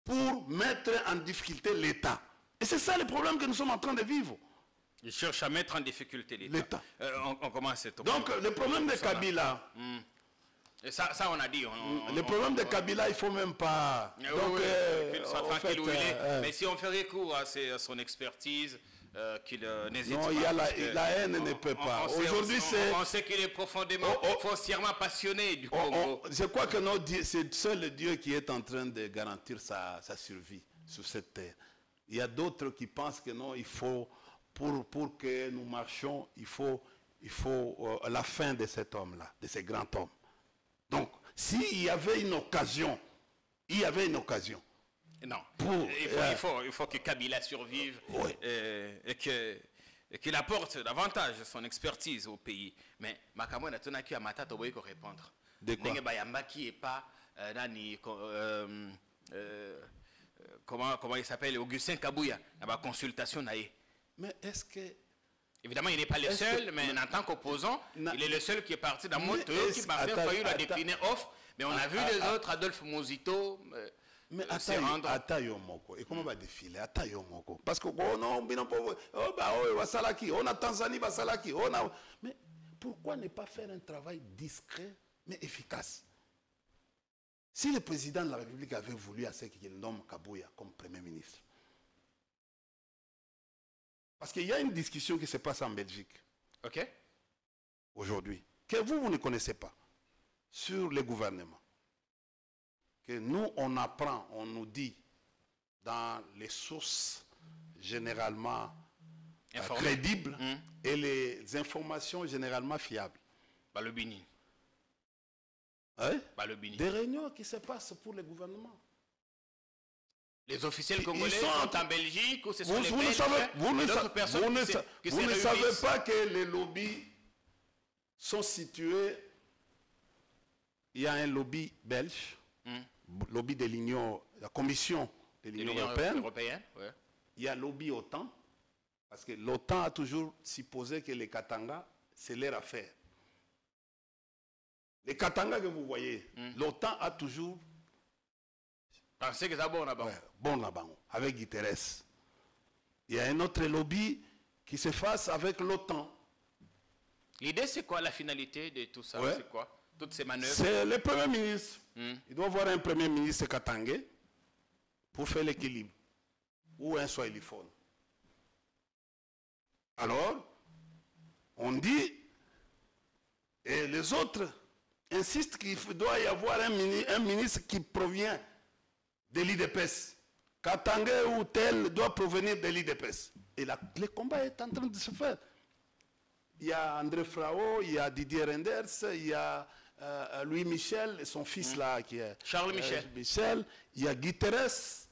pour mettre en difficulté l'État. Et c'est ça le problème que nous sommes en train de vivre. Ils cherchent à mettre en difficulté l'État. On commence cette Donc, le problème de Kabila... Et ça, on a dit. Le problème de Kabila, il ne faut même pas... Donc, tranquille où il est. Mais si on fait recours à son expertise, qu'il n'hésite pas. Non, la haine ne peut pas. Aujourd'hui, on sait qu'il est profondément, foncièrement passionné du Congo. Je crois que c'est seul le Dieu qui est en train de garantir sa survie sur cette terre. Il y a d'autres qui pensent que non, il faut, pour que nous marchions, il faut la fin de cet homme-là, de ce grand homme. Donc, s'il y avait une occasion, non, il faut que Kabila survive et qu'il apporte davantage son expertise au pays. Mais Makamou n'a tenu qu'à Matata pour répondre. De quoi? Comment il s'appelle? Augustin Kabouya, la consultation. Mais est-ce que... Évidemment, il n'est pas le seul, mais en tant qu'opposant, il est le seul qui est parti dans mon tour, qui m'a fait la décliner off. Mais on a vu les autres, Adolphe Mozito. Mais Atayo Moko, et comment va défiler Atayo Moko? Parce que on a Tanzanie, mais pourquoi ne pas faire un travail discret mais efficace? Si le président de la République avait voulu à ce qu'il nomme Kabouya comme Premier ministre, parce qu'il y a une discussion qui se passe en Belgique. Ok. Aujourd'hui, que vous ne connaissez pas, sur le gouvernement. Que nous, on apprend, on nous dit, dans les sources généralement crédibles et les informations généralement fiables. Balobini. Hein? Balobini. Des réunions qui se passent pour le gouvernement. Les officiels congolais sont en Belgique ou ce sont les Belges? Vous ne savez pas que les lobbies sont situés. Il y a un lobby belge, lobby de l'Union, la Commission de l'Union européenne. Ouais. Il y a lobby OTAN, parce que l'OTAN a toujours supposé que les Katanga, c'est leur affaire. Les Katanga que vous voyez, l'OTAN a toujours... Pensez que c'est bon là-bas. Bon là-bas, avec Guterres. Il y a un autre lobby qui se fasse avec l'OTAN. L'idée, c'est quoi la finalité de tout ça? C'est quoi? Toutes ces manœuvres? C'est le Premier ministre. Il doit avoir un Premier ministre katangais pour faire l'équilibre. Ou un swahiliphone. Alors, on dit, et les autres insistent qu'il doit y avoir un ministre qui provient de l'IDPS. Katangais ou tel doit provenir de l'IDPS. Et le combat est en train de se faire. Il y a André Frao, il y a Didier Renders, il y a Louis Michel, son fils là, qui est... Charles Michel. Il y a Guterres.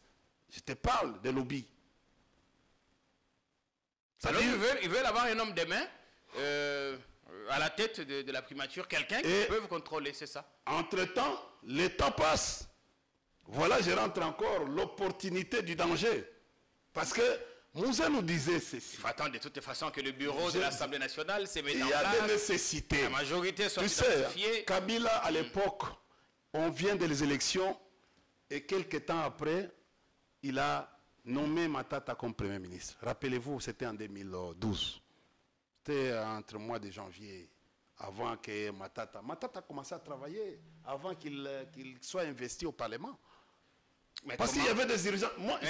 Je te parle de lobby. Alors ils veulent avoir un homme de main à la tête de la primature, quelqu'un qui peut contrôler, c'est ça? Entre-temps, le temps passe. Voilà, je rentre encore, l'opportunité du danger. Parce que Moussa nous disait ceci. Il faut attendre de toute façon que le bureau de l'Assemblée nationale se mette en place. Il y a des nécessités. La majorité soit identifiée. Kabila, à l'époque, on vient des élections et quelques temps après, il a nommé Matata comme Premier ministre. Rappelez-vous, c'était en 2012. C'était entre le mois de janvier avant que Matata a commencé à travailler, avant qu'il soit investi au Parlement. Parce qu'il y avait des dirigeants. Moi,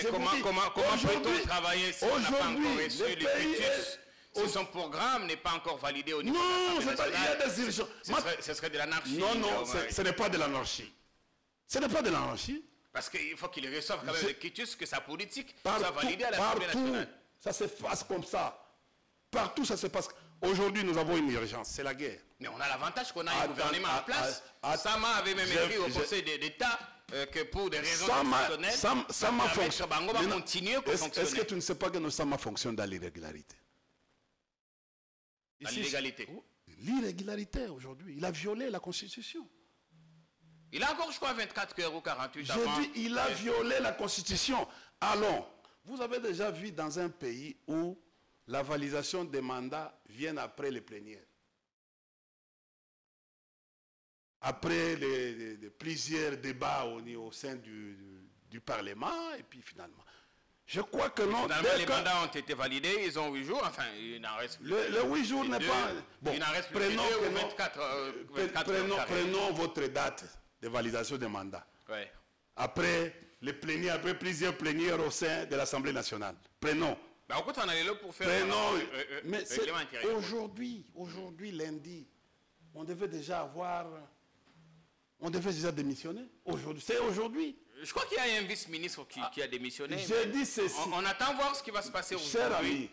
comment peut-on travailler si on n'a pas encore reçu le quitus, si son programme n'est pas encore validé au niveau de l'Assemblée nationale? Il y a des dirigeants. Ce serait de l'anarchie. Non, ce n'est pas de l'anarchie. Ce n'est pas de l'anarchie. Parce qu'il faut qu'il reçoive quand même le quitus, que sa politique soit validée à l'Assemblée nationale. Ça se passe comme ça. Partout, ça se passe. Aujourd'hui, nous avons une urgence, c'est la guerre. Mais on a l'avantage qu'on a un gouvernement en place. Sama avait même écrit au Conseil d'État que pour des raisons constitutionnelles, Sama fonctionne. Est-ce que tu ne sais pas que Sama fonctionne dans l'irrégularité? Dans l'illégalité? L'irrégularité aujourd'hui. Il a violé la Constitution. Il a encore, je crois, 24 heures ou 48 heures. Je dis, il a violé la Constitution. Allons, vous avez déjà vu dans un pays où la validation des mandats vient après les plénières. Après plusieurs débats au sein du Parlement, et puis finalement. Je crois que non. Finalement, les mandats ont été validés, ils ont 8 jours, enfin, il n'en reste plus. Le 8 jours n'est pas... Bon, il n'en reste plus que 24 prenons votre date de validation des mandats. Ouais. Après les plénières, après plusieurs plénières au sein de l'Assemblée nationale. Prenons. Ben, on on allait là pour faire mais aujourd'hui, lundi, on devait déjà démissionner. Aujourd'hui, c'est aujourd'hui. Je crois qu'il y a un vice-ministre qui a démissionné. J'ai dit ceci. On attend voir ce qui va se passer aujourd'hui. Cher ami,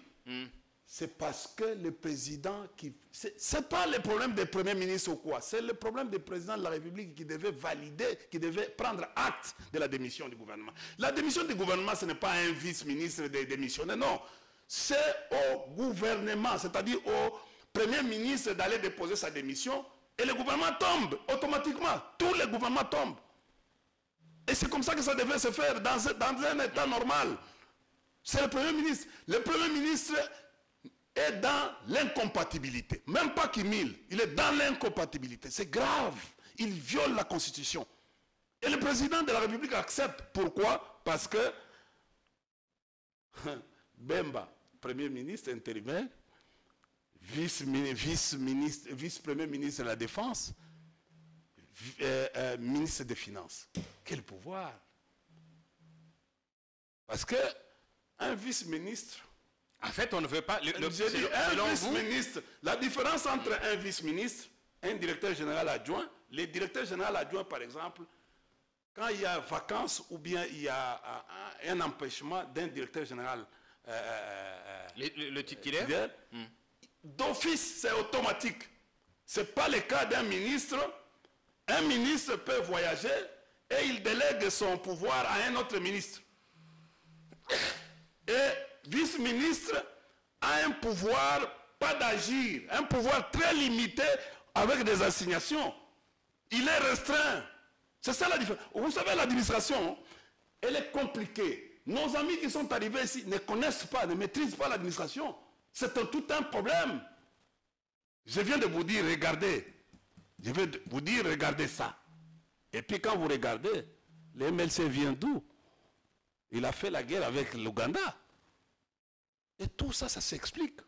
c'est parce que le président c'est pas le problème des premiers ministres ou quoi, c'est le problème des présidents de la République qui devait valider, qui devait prendre acte de la démission du gouvernement. La démission du gouvernement, ce n'est pas un vice-ministre de démissionner, non. C'est au gouvernement, c'est-à-dire au premier ministre d'aller déposer sa démission et le gouvernement tombe automatiquement. Tous les gouvernements tombent. Et c'est comme ça que ça devait se faire dans un état normal. C'est le Premier ministre. Le Premier ministre est dans l'incompatibilité. Même pas qu'il mille. Il est dans l'incompatibilité. C'est grave. Il viole la Constitution. Et le président de la République accepte. Pourquoi? Parce que Bemba, Premier ministre intérimaire, vice-premier ministre de la Défense, ministre des Finances. Quel pouvoir! Parce que un vice-ministre... En fait, on ne veut pas... un vice-ministre, la différence entre un vice-ministre et un directeur général adjoint, les directeurs généraux adjoints, par exemple, quand il y a vacances ou bien il y a un empêchement d'un directeur général... le titulaire d'office, c'est automatique. Ce n'est pas le cas d'un ministre. Un ministre peut voyager et il délègue son pouvoir à un autre ministre. Et vice-ministre a un pouvoir, pas d'agir, un pouvoir très limité avec des assignations. Il est restreint. C'est ça la différence. Vous savez, l'administration, elle est compliquée. Nos amis qui sont arrivés ici ne connaissent pas, ne maîtrisent pas l'administration. C'est tout un problème. Je viens de vous dire, regardez. Je vais vous dire, regardez ça. Et puis quand vous regardez, le MLC vient d'où? Il a fait la guerre avec l'Ouganda. Et tout ça, ça s'explique.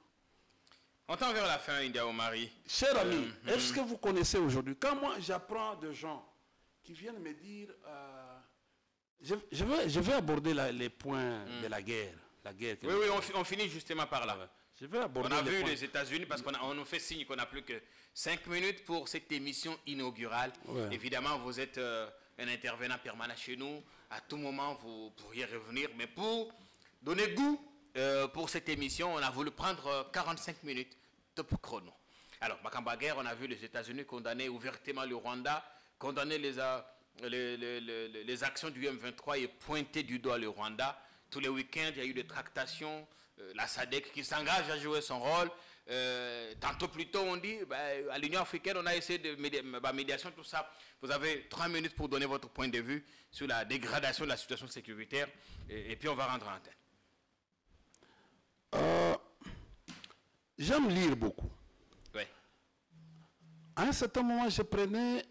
On tend vers la fin, India Omari. Cher ami, est-ce que vous connaissez aujourd'hui, quand moi j'apprends de gens qui viennent me dire, je vais aborder les points de la guerre. Oui, on finit justement par là. Je vais aborder on a vu les États-Unis parce qu'on nous fait signe qu'on n'a plus que 5 minutes pour cette émission inaugurale. Ouais. Évidemment, vous êtes un intervenant permanent chez nous. À tout moment, vous pourriez revenir. Mais pour donner goût pour cette émission, on a voulu prendre 45 minutes top chrono. Alors, Makamba Guerre, on a vu les États-Unis condamner ouvertement le Rwanda, condamner les actions du M23 et pointer du doigt le Rwanda. Tous les week-ends, il y a eu des tractations. La SADC qui s'engage à jouer son rôle. Tantôt plus tôt, on dit, à l'Union africaine, on a essayé de médiation, tout ça. Vous avez 3 minutes pour donner votre point de vue sur la dégradation de la situation sécuritaire. Et puis, on va rendre l'antenne. J'aime lire beaucoup. Oui. À un certain moment, je prenais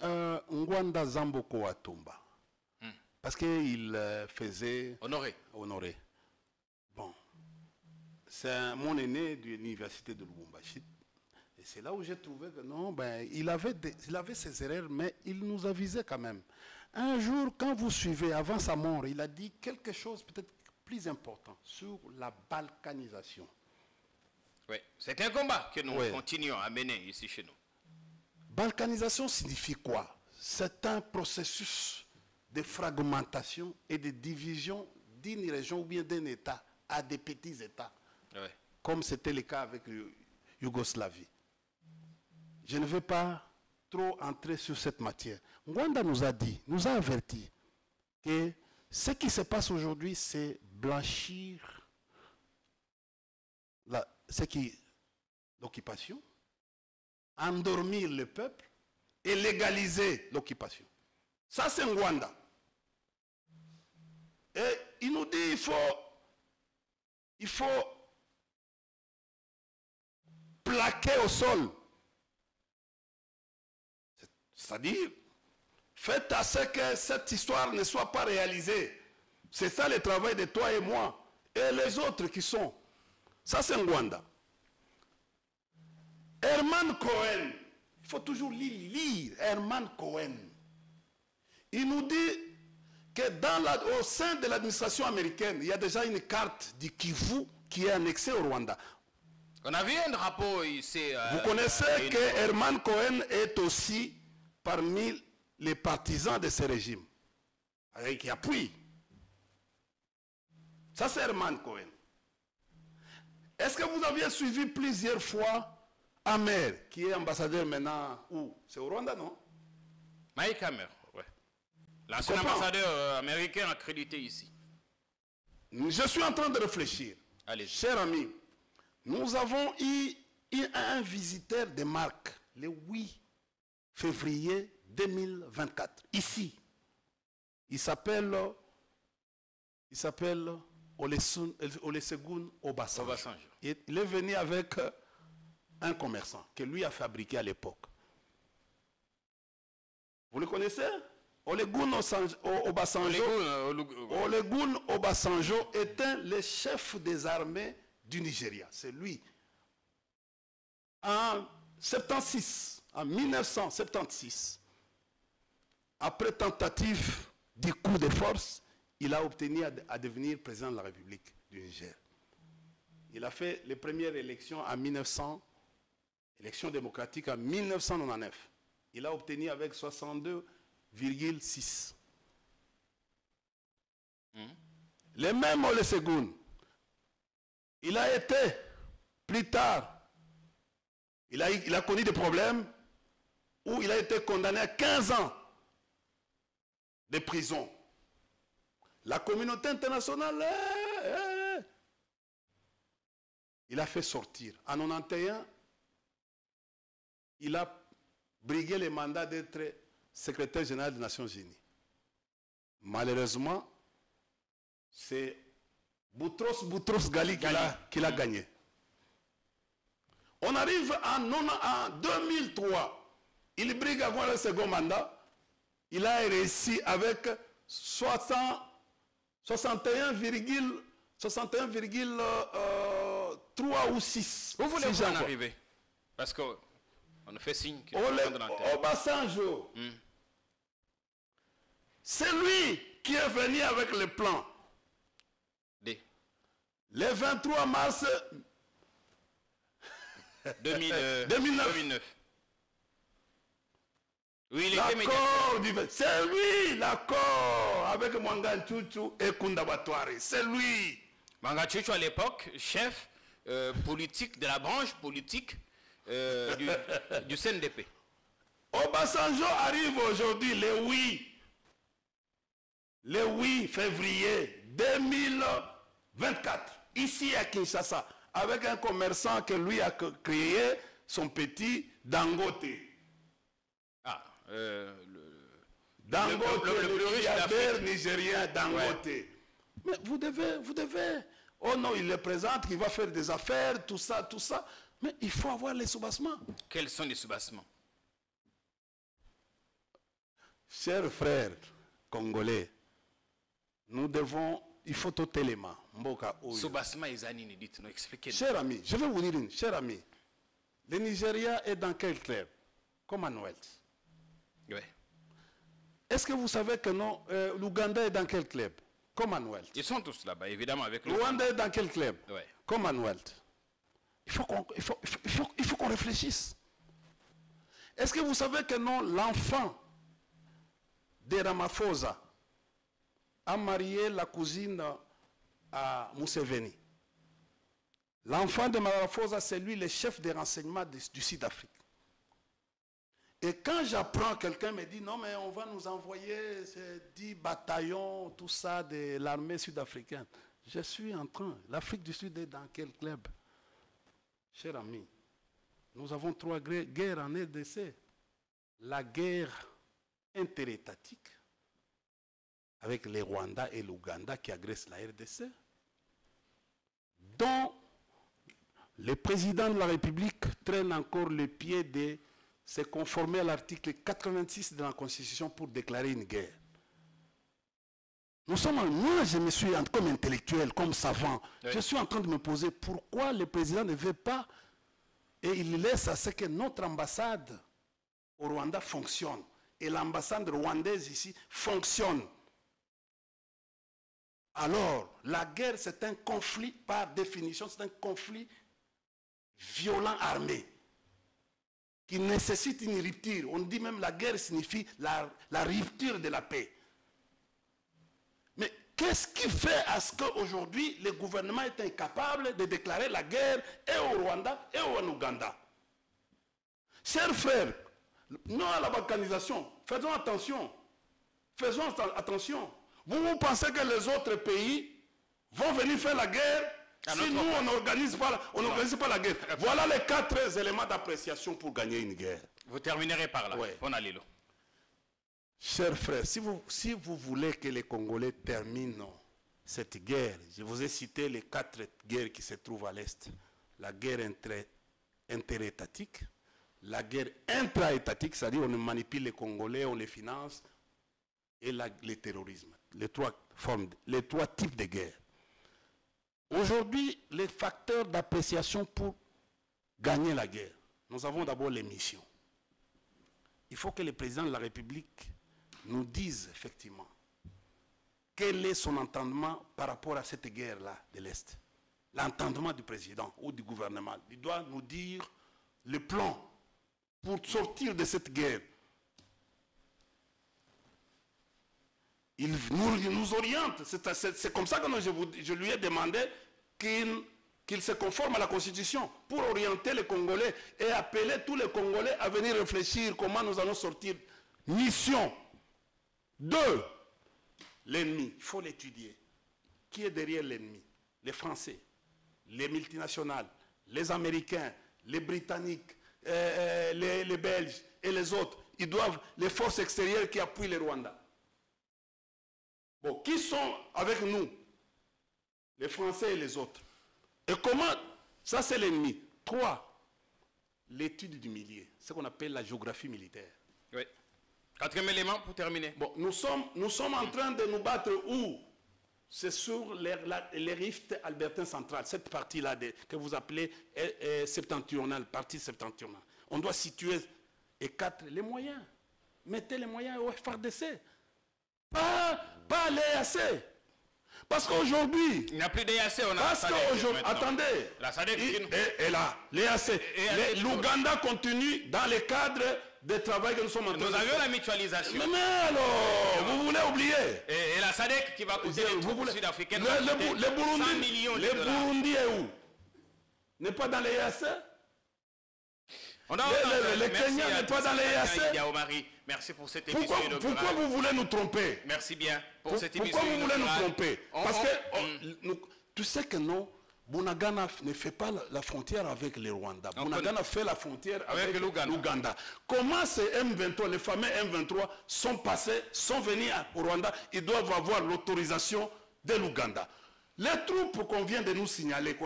Ngwanda Zamboko Atumba. Parce qu'il faisait... Honoré. Bon. C'est mon aîné de l'université de Lubumbashi. c'est là où j'ai trouvé que non, ben, il avait ses erreurs, mais il nous avisait quand même. Un jour, quand vous suivez, avant sa mort, il a dit quelque chose peut-être plus important sur la balkanisation. Oui, c'est un combat que nous Oui. continuons à mener ici chez nous. Balkanisation signifie quoi? C'est un processus de fragmentation et de division d'une région ou bien d'un État à des petits États, Oui. comme c'était le cas avec la Yougoslavie. Je ne vais pas trop entrer sur cette matière. Ngwanda nous a dit, nous a averti que ce qui se passe aujourd'hui, c'est blanchir l'occupation, endormir le peuple et légaliser l'occupation. Ça, c'est Ngwanda. Et il nous dit il faut plaquer au sol. C'est-à-dire, faites à ce que cette histoire ne soit pas réalisée. C'est ça le travail de toi et moi. Et les autres qui sont. Ça, c'est Ngwanda. Herman Cohen. Il faut toujours lire Herman Cohen. Il nous dit que au sein de l'administration américaine, il y a déjà une carte du Kivu qui est annexée au Rwanda. On a vu un drapeau ici. Vous connaissez que Herman Cohen est aussi parmi les partisans de ce régime, avec qui appuie. Ça, c'est Herman Cohen. Est-ce que vous aviez suivi plusieurs fois Amer, qui est ambassadeur maintenant où? C'est au Rwanda, non? Mike Hammer, ouais. L'ancien ambassadeur américain accrédité ici. Je suis en train de réfléchir. Allez. Cher ami, nous avons eu un visiteur de marque le 8 février 2024, ici. Il s'appelle Olusegun Obasanjo. Il est venu avec un commerçant que lui a fabriqué à l'époque. Vous le connaissez? Olusegun Obasanjo. Olusegun Obasanjo était le chef des armées du Nigeria. C'est lui. En 1976, après tentative du coup de force, il a obtenu à devenir président de la République du Niger. Il a fait les premières élections en 1900, élections démocratiques en 1999. Il a obtenu avec 62,6. Le même Olusegun, il a été, plus tard, il a connu des problèmes où il a été condamné à 15 ans de prison. La communauté internationale, il a fait sortir. En 1991, il a brigué le mandat d'être secrétaire général des Nations Unies. Malheureusement, c'est Boutros Ghali qui l'a gagné. On arrive en 2003. Il brigue avant le second mandat. Il a réussi avec 61,3 ou 6. Vous voulez en arriver? Parce qu'on nous fait signe que Obasanjo, c'est lui qui est venu avec le plan. Le 23 mars 2009. Oui, c'est lui l'accord avec Mwanga Ntoutou et Kundabatware. C'est lui. Mwanga Ntoutou à l'époque, chef politique de la branche politique du CNDP. Obasanjo arrive aujourd'hui le 8 février 2024, ici à Kinshasa, avec un commerçant que lui a créé, son petit Dangote. Dangote, le plus riche d'Afrique nigérien, Dangote. Ouais. Mais vous devez. Oh non, il le présente, il va faire des affaires, tout ça. Mais il faut avoir les soubassements. Quels sont les soubassements? Chers frères congolais, nous devons, il faut tout élément. Soubassement et Zanini, dites-nous, expliquez-nous. Cher ami, je vais vous dire cher ami, Le Nigeria est dans quel club? Commonwealth. Oui. Est-ce que vous savez que non, l'Ouganda est dans quel club? Commonwealth. Ils sont tous là-bas, évidemment, avec Le Rwanda est dans quel club? Oui. Commonwealth. Il faut qu'on réfléchisse. Est-ce que vous savez que non, l'enfant de Ramaphosa a marié la cousine à Museveni? L'enfant de Ramaphosa, c'est lui le chef des renseignements du Sud-Afrique. Et quand j'apprends, quelqu'un me dit, non mais on va nous envoyer ces 10 bataillons, tout ça de l'armée sud-africaine. Je suis en train, l'Afrique du Sud est dans quel club? Cher ami, nous avons 3 guerres en RDC. La guerre interétatique avec les Rwandais et l'Ouganda qui agressent la RDC, dont le président de la République traîne encore le pied de se conformer à l'article 86 de la Constitution pour déclarer une guerre. Moi, je me suis, comme intellectuel, comme savant, oui. Je suis en train de me poser pourquoi le président ne veut pas et il laisse à ce que notre ambassade au Rwanda fonctionne et l'ambassade rwandaise ici fonctionne. Alors, la guerre, c'est un conflit par définition, c'est un conflit violent armé qui nécessite une rupture. On dit même la guerre signifie la rupture de la paix. Mais qu'est-ce qui fait à ce qu'aujourd'hui le gouvernement est incapable de déclarer la guerre et au Rwanda et au Ouganda? Chers frères, non à la balkanisation, faisons attention. Faisons attention. Vous pensez que les autres pays vont venir faire la guerre si nous, on n'organise pas la guerre? Voilà les 4 éléments d'appréciation pour gagner une guerre. Vous terminerez par là. Ouais. On a Lilo. Chers frères, si vous voulez que les Congolais terminent cette guerre, je vous ai cité les 4 guerres qui se trouvent à l'Est. La guerre interétatique, la guerre intra-étatique, c'est-à-dire on manipule les Congolais, on les finance, et le terrorisme. Les 3 types de guerres. Aujourd'hui, les facteurs d'appréciation pour gagner la guerre. Nous avons d'abord les missions. Il faut que le président de la République nous dise effectivement quel est son entendement par rapport à cette guerre-là de l'Est. L'entendement du président ou du gouvernement. Il doit nous dire le plan pour sortir de cette guerre. Il nous oriente. C'est comme ça que je lui ai demandé qu'il se conforme à la Constitution pour orienter les Congolais et appeler tous les Congolais à venir réfléchir comment nous allons sortir. Mission. 2. L'ennemi. Il faut l'étudier. Qui est derrière l'ennemi? Les Français, les multinationales, les Américains, les Britanniques, les Belges et les autres. Ils doivent, les forces extérieures qui appuient les Rwandais. Bon, qui sont avec nous? Les Français et les autres. Et comment? Ça, c'est l'ennemi. 3. L'étude du milieu. Ce qu'on appelle la géographie militaire. Oui. 4e élément pour terminer. Bon, nous sommes en train de nous battre où? C'est sur les rifts albertains centrales. Cette partie-là que vous appelez septentrionale, partie septentrionale. On doit situer et 4 les moyens. Mettez les moyens au FARDC. Pas l'EAC. Parce qu'aujourd'hui... Il n'y a plus d'EAC, on a... Parce qu'aujourd'hui... Attendez. La SADC. Et là, l'EAC. L'Ouganda continue dans le cadre de travail que nous sommes en train de faire. Nous avions la mutualisation. Mais alors, vous voulez oublier? Et la SADC qui va coûter les troupes sud-africaines. Le Burundi, 100 millions de le dollars. Burundi est où? N'est pas dans l'EAC? Le Kenya n'est pas dans l'EAC? Merci pour cette émission. Pourquoi vous voulez nous tromper? Merci bien pour cette émission. Pourquoi vous voulez nous tromper? Parce que tu sais que non, Bunagana ne fait pas la frontière avec le Rwanda. Bunagana fait la frontière avec l'Ouganda. Comment ces M23, les fameux M23, sont venus au Rwanda? Ils doivent avoir l'autorisation de l'Ouganda. Les troupes qu'on vient de nous signaler,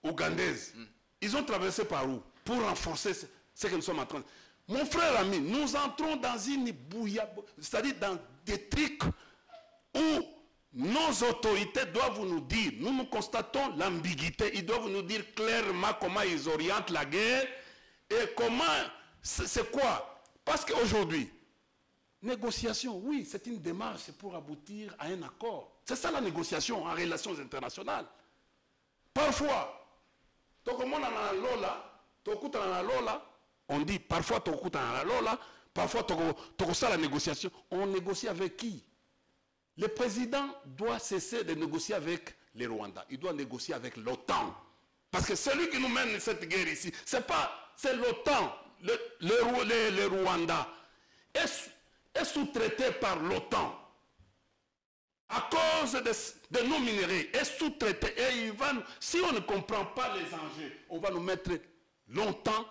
ougandaises, ils ont traversé par où? Pour renforcer ce que nous sommes en train de... Mon frère ami, nous entrons dans une bouillabaisse, c'est-à-dire dans des trucs où nos autorités doivent nous dire, nous constatons l'ambiguïté, ils doivent nous dire clairement comment ils orientent la guerre et comment, c'est quoi? Parce qu'aujourd'hui, négociation, oui, c'est une démarche pour aboutir à un accord. C'est ça la négociation en relations internationales. Parfois, on dit parfois parfois ça la négociation. On négocie avec qui? Le président doit cesser de négocier avec les Rwandais. Il doit négocier avec l'OTAN. Parce que celui qui nous mène cette guerre ici, c'est l'OTAN. Le Rwanda est sous-traité par l'OTAN. À cause de nos minéraux, est sous-traité. Et si on ne comprend pas les enjeux, on va nous mettre longtemps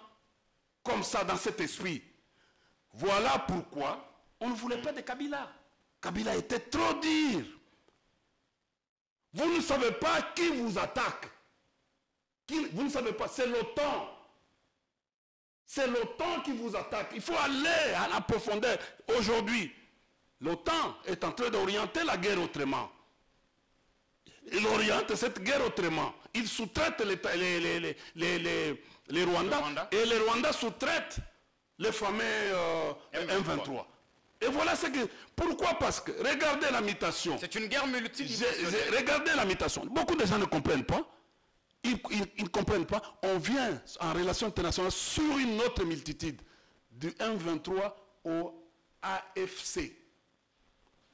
comme ça dans cet esprit. Voilà pourquoi on ne voulait pas de Kabila. Kabila était trop dur. Vous ne savez pas qui vous attaque. Vous ne savez pas, c'est l'OTAN. C'est l'OTAN qui vous attaque. Il faut aller à la profondeur. Aujourd'hui, l'OTAN est en train d'orienter la guerre autrement. Il oriente cette guerre autrement. Il sous-traite les Rwandais et les Rwandais sous-traitent les fameux M23. Et voilà ce que... Pourquoi? Parce que, regardez la mutation. C'est une guerre multidimensionnelle. Regardez la mutation. Beaucoup de gens ne comprennent pas. Ils ne comprennent pas. On vient en relation internationale sur une autre multitude. Du M23 au AFC.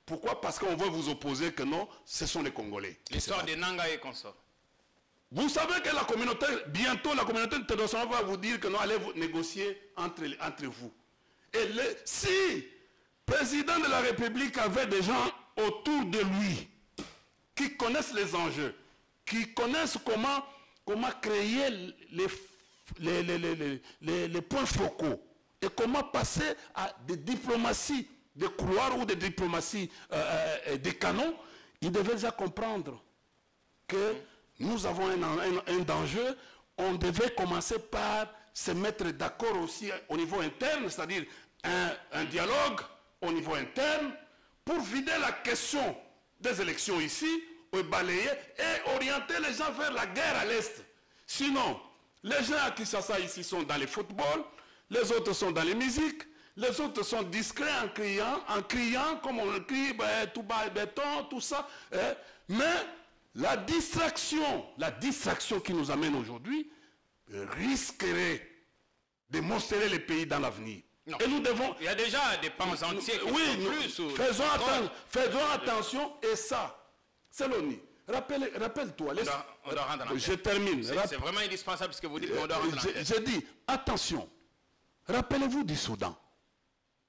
Pourquoi? Parce qu'on veut vous opposer que non, ce sont les Congolais. L'histoire de Nanga et consorts. Vous savez que la communauté, bientôt la communauté internationale va vous dire que non, allez vous négocier entre vous. Et si le président de la République avait des gens autour de lui qui connaissent les enjeux, qui connaissent comment créer les points focaux et comment passer à des diplomaties de couloirs ou des diplomaties des canons, il devait déjà comprendre que nous avons un danger. On devait commencer par se mettre d'accord aussi au niveau interne, c'est-à-dire un dialogue au niveau interne pour vider la question des élections ici, balayer et orienter les gens vers la guerre à l'Est. Sinon, les gens à Kinshasa ici sont dans le football, les autres sont dans les musiques, les autres sont discrets en criant comme on le crie, tout bas et béton, tout ça. Mais la distraction qui nous amène aujourd'hui risquerait de monstrer les pays dans l'avenir. Et nous devons... Il y a déjà des pans entiers qui sont plus... Faisons attention et ça, c'est l'ONU. Rappelle-toi. On doit rendre en je termine. C'est vraiment indispensable ce que vous dites, mais on doit rendre en je dis, attention. Rappelez-vous du Soudan.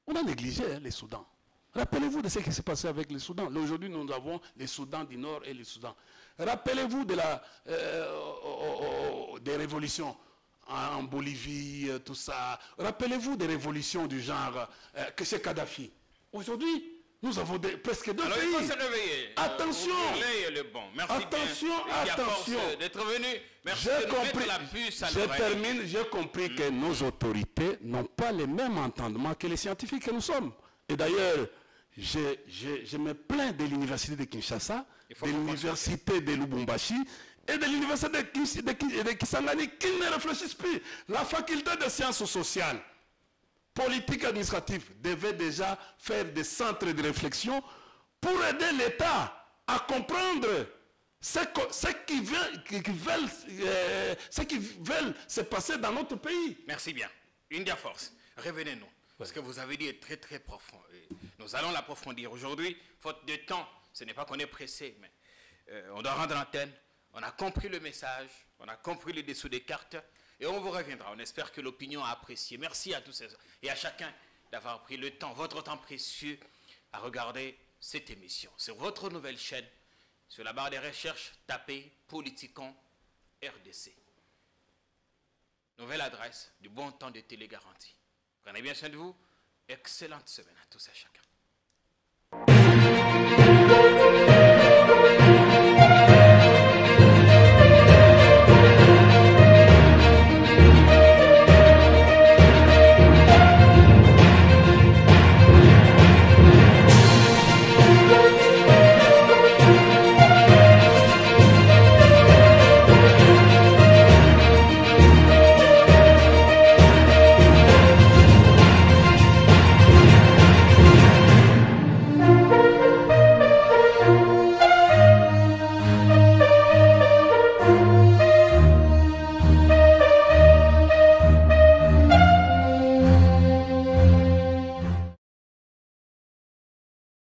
On a négligé les Soudans. Rappelez-vous de ce qui s'est passé avec les Soudans. Aujourd'hui, nous avons les Soudans du Nord et les Soudans. Rappelez-vous des révolutions en Bolivie, tout ça. Rappelez-vous des révolutions du genre que c'est Kadhafi. Aujourd'hui, nous avons presque deux pays. Alors il faut se réveiller. Attention. Le bon. Merci attention, bien. attention. D'être venu. Merci de nous mettre la puce à l'oreille. Je termine. J'ai compris que nos autorités n'ont pas les mêmes entendements que les scientifiques que nous sommes. Et d'ailleurs, je me plains de l'université de Kinshasa, de l'université de Lubumbashi et de l'université de Kisangani qui ne réfléchissent plus. La faculté de sciences sociales, politiques et administratives devait déjà faire des centres de réflexion pour aider l'État à comprendre ce qui veulent se passer dans notre pays. Merci bien. India Force, revenez-nous. Ce que vous avez dit est très très profond. Et nous allons l'approfondir aujourd'hui. Faute de temps, ce n'est pas qu'on est pressé, mais on doit rendre l'antenne. On a compris le message, on a compris les dessous des cartes et on vous reviendra. On espère que l'opinion a apprécié. Merci à tous et à chacun d'avoir pris le temps, votre temps précieux, à regarder cette émission. Sur votre nouvelle chaîne, sur la barre des recherches, tapez Politicon RDC. Nouvelle adresse du bon temps de télégarantie. Prenez bien soin de vous. Excellente semaine à tous et à chacun.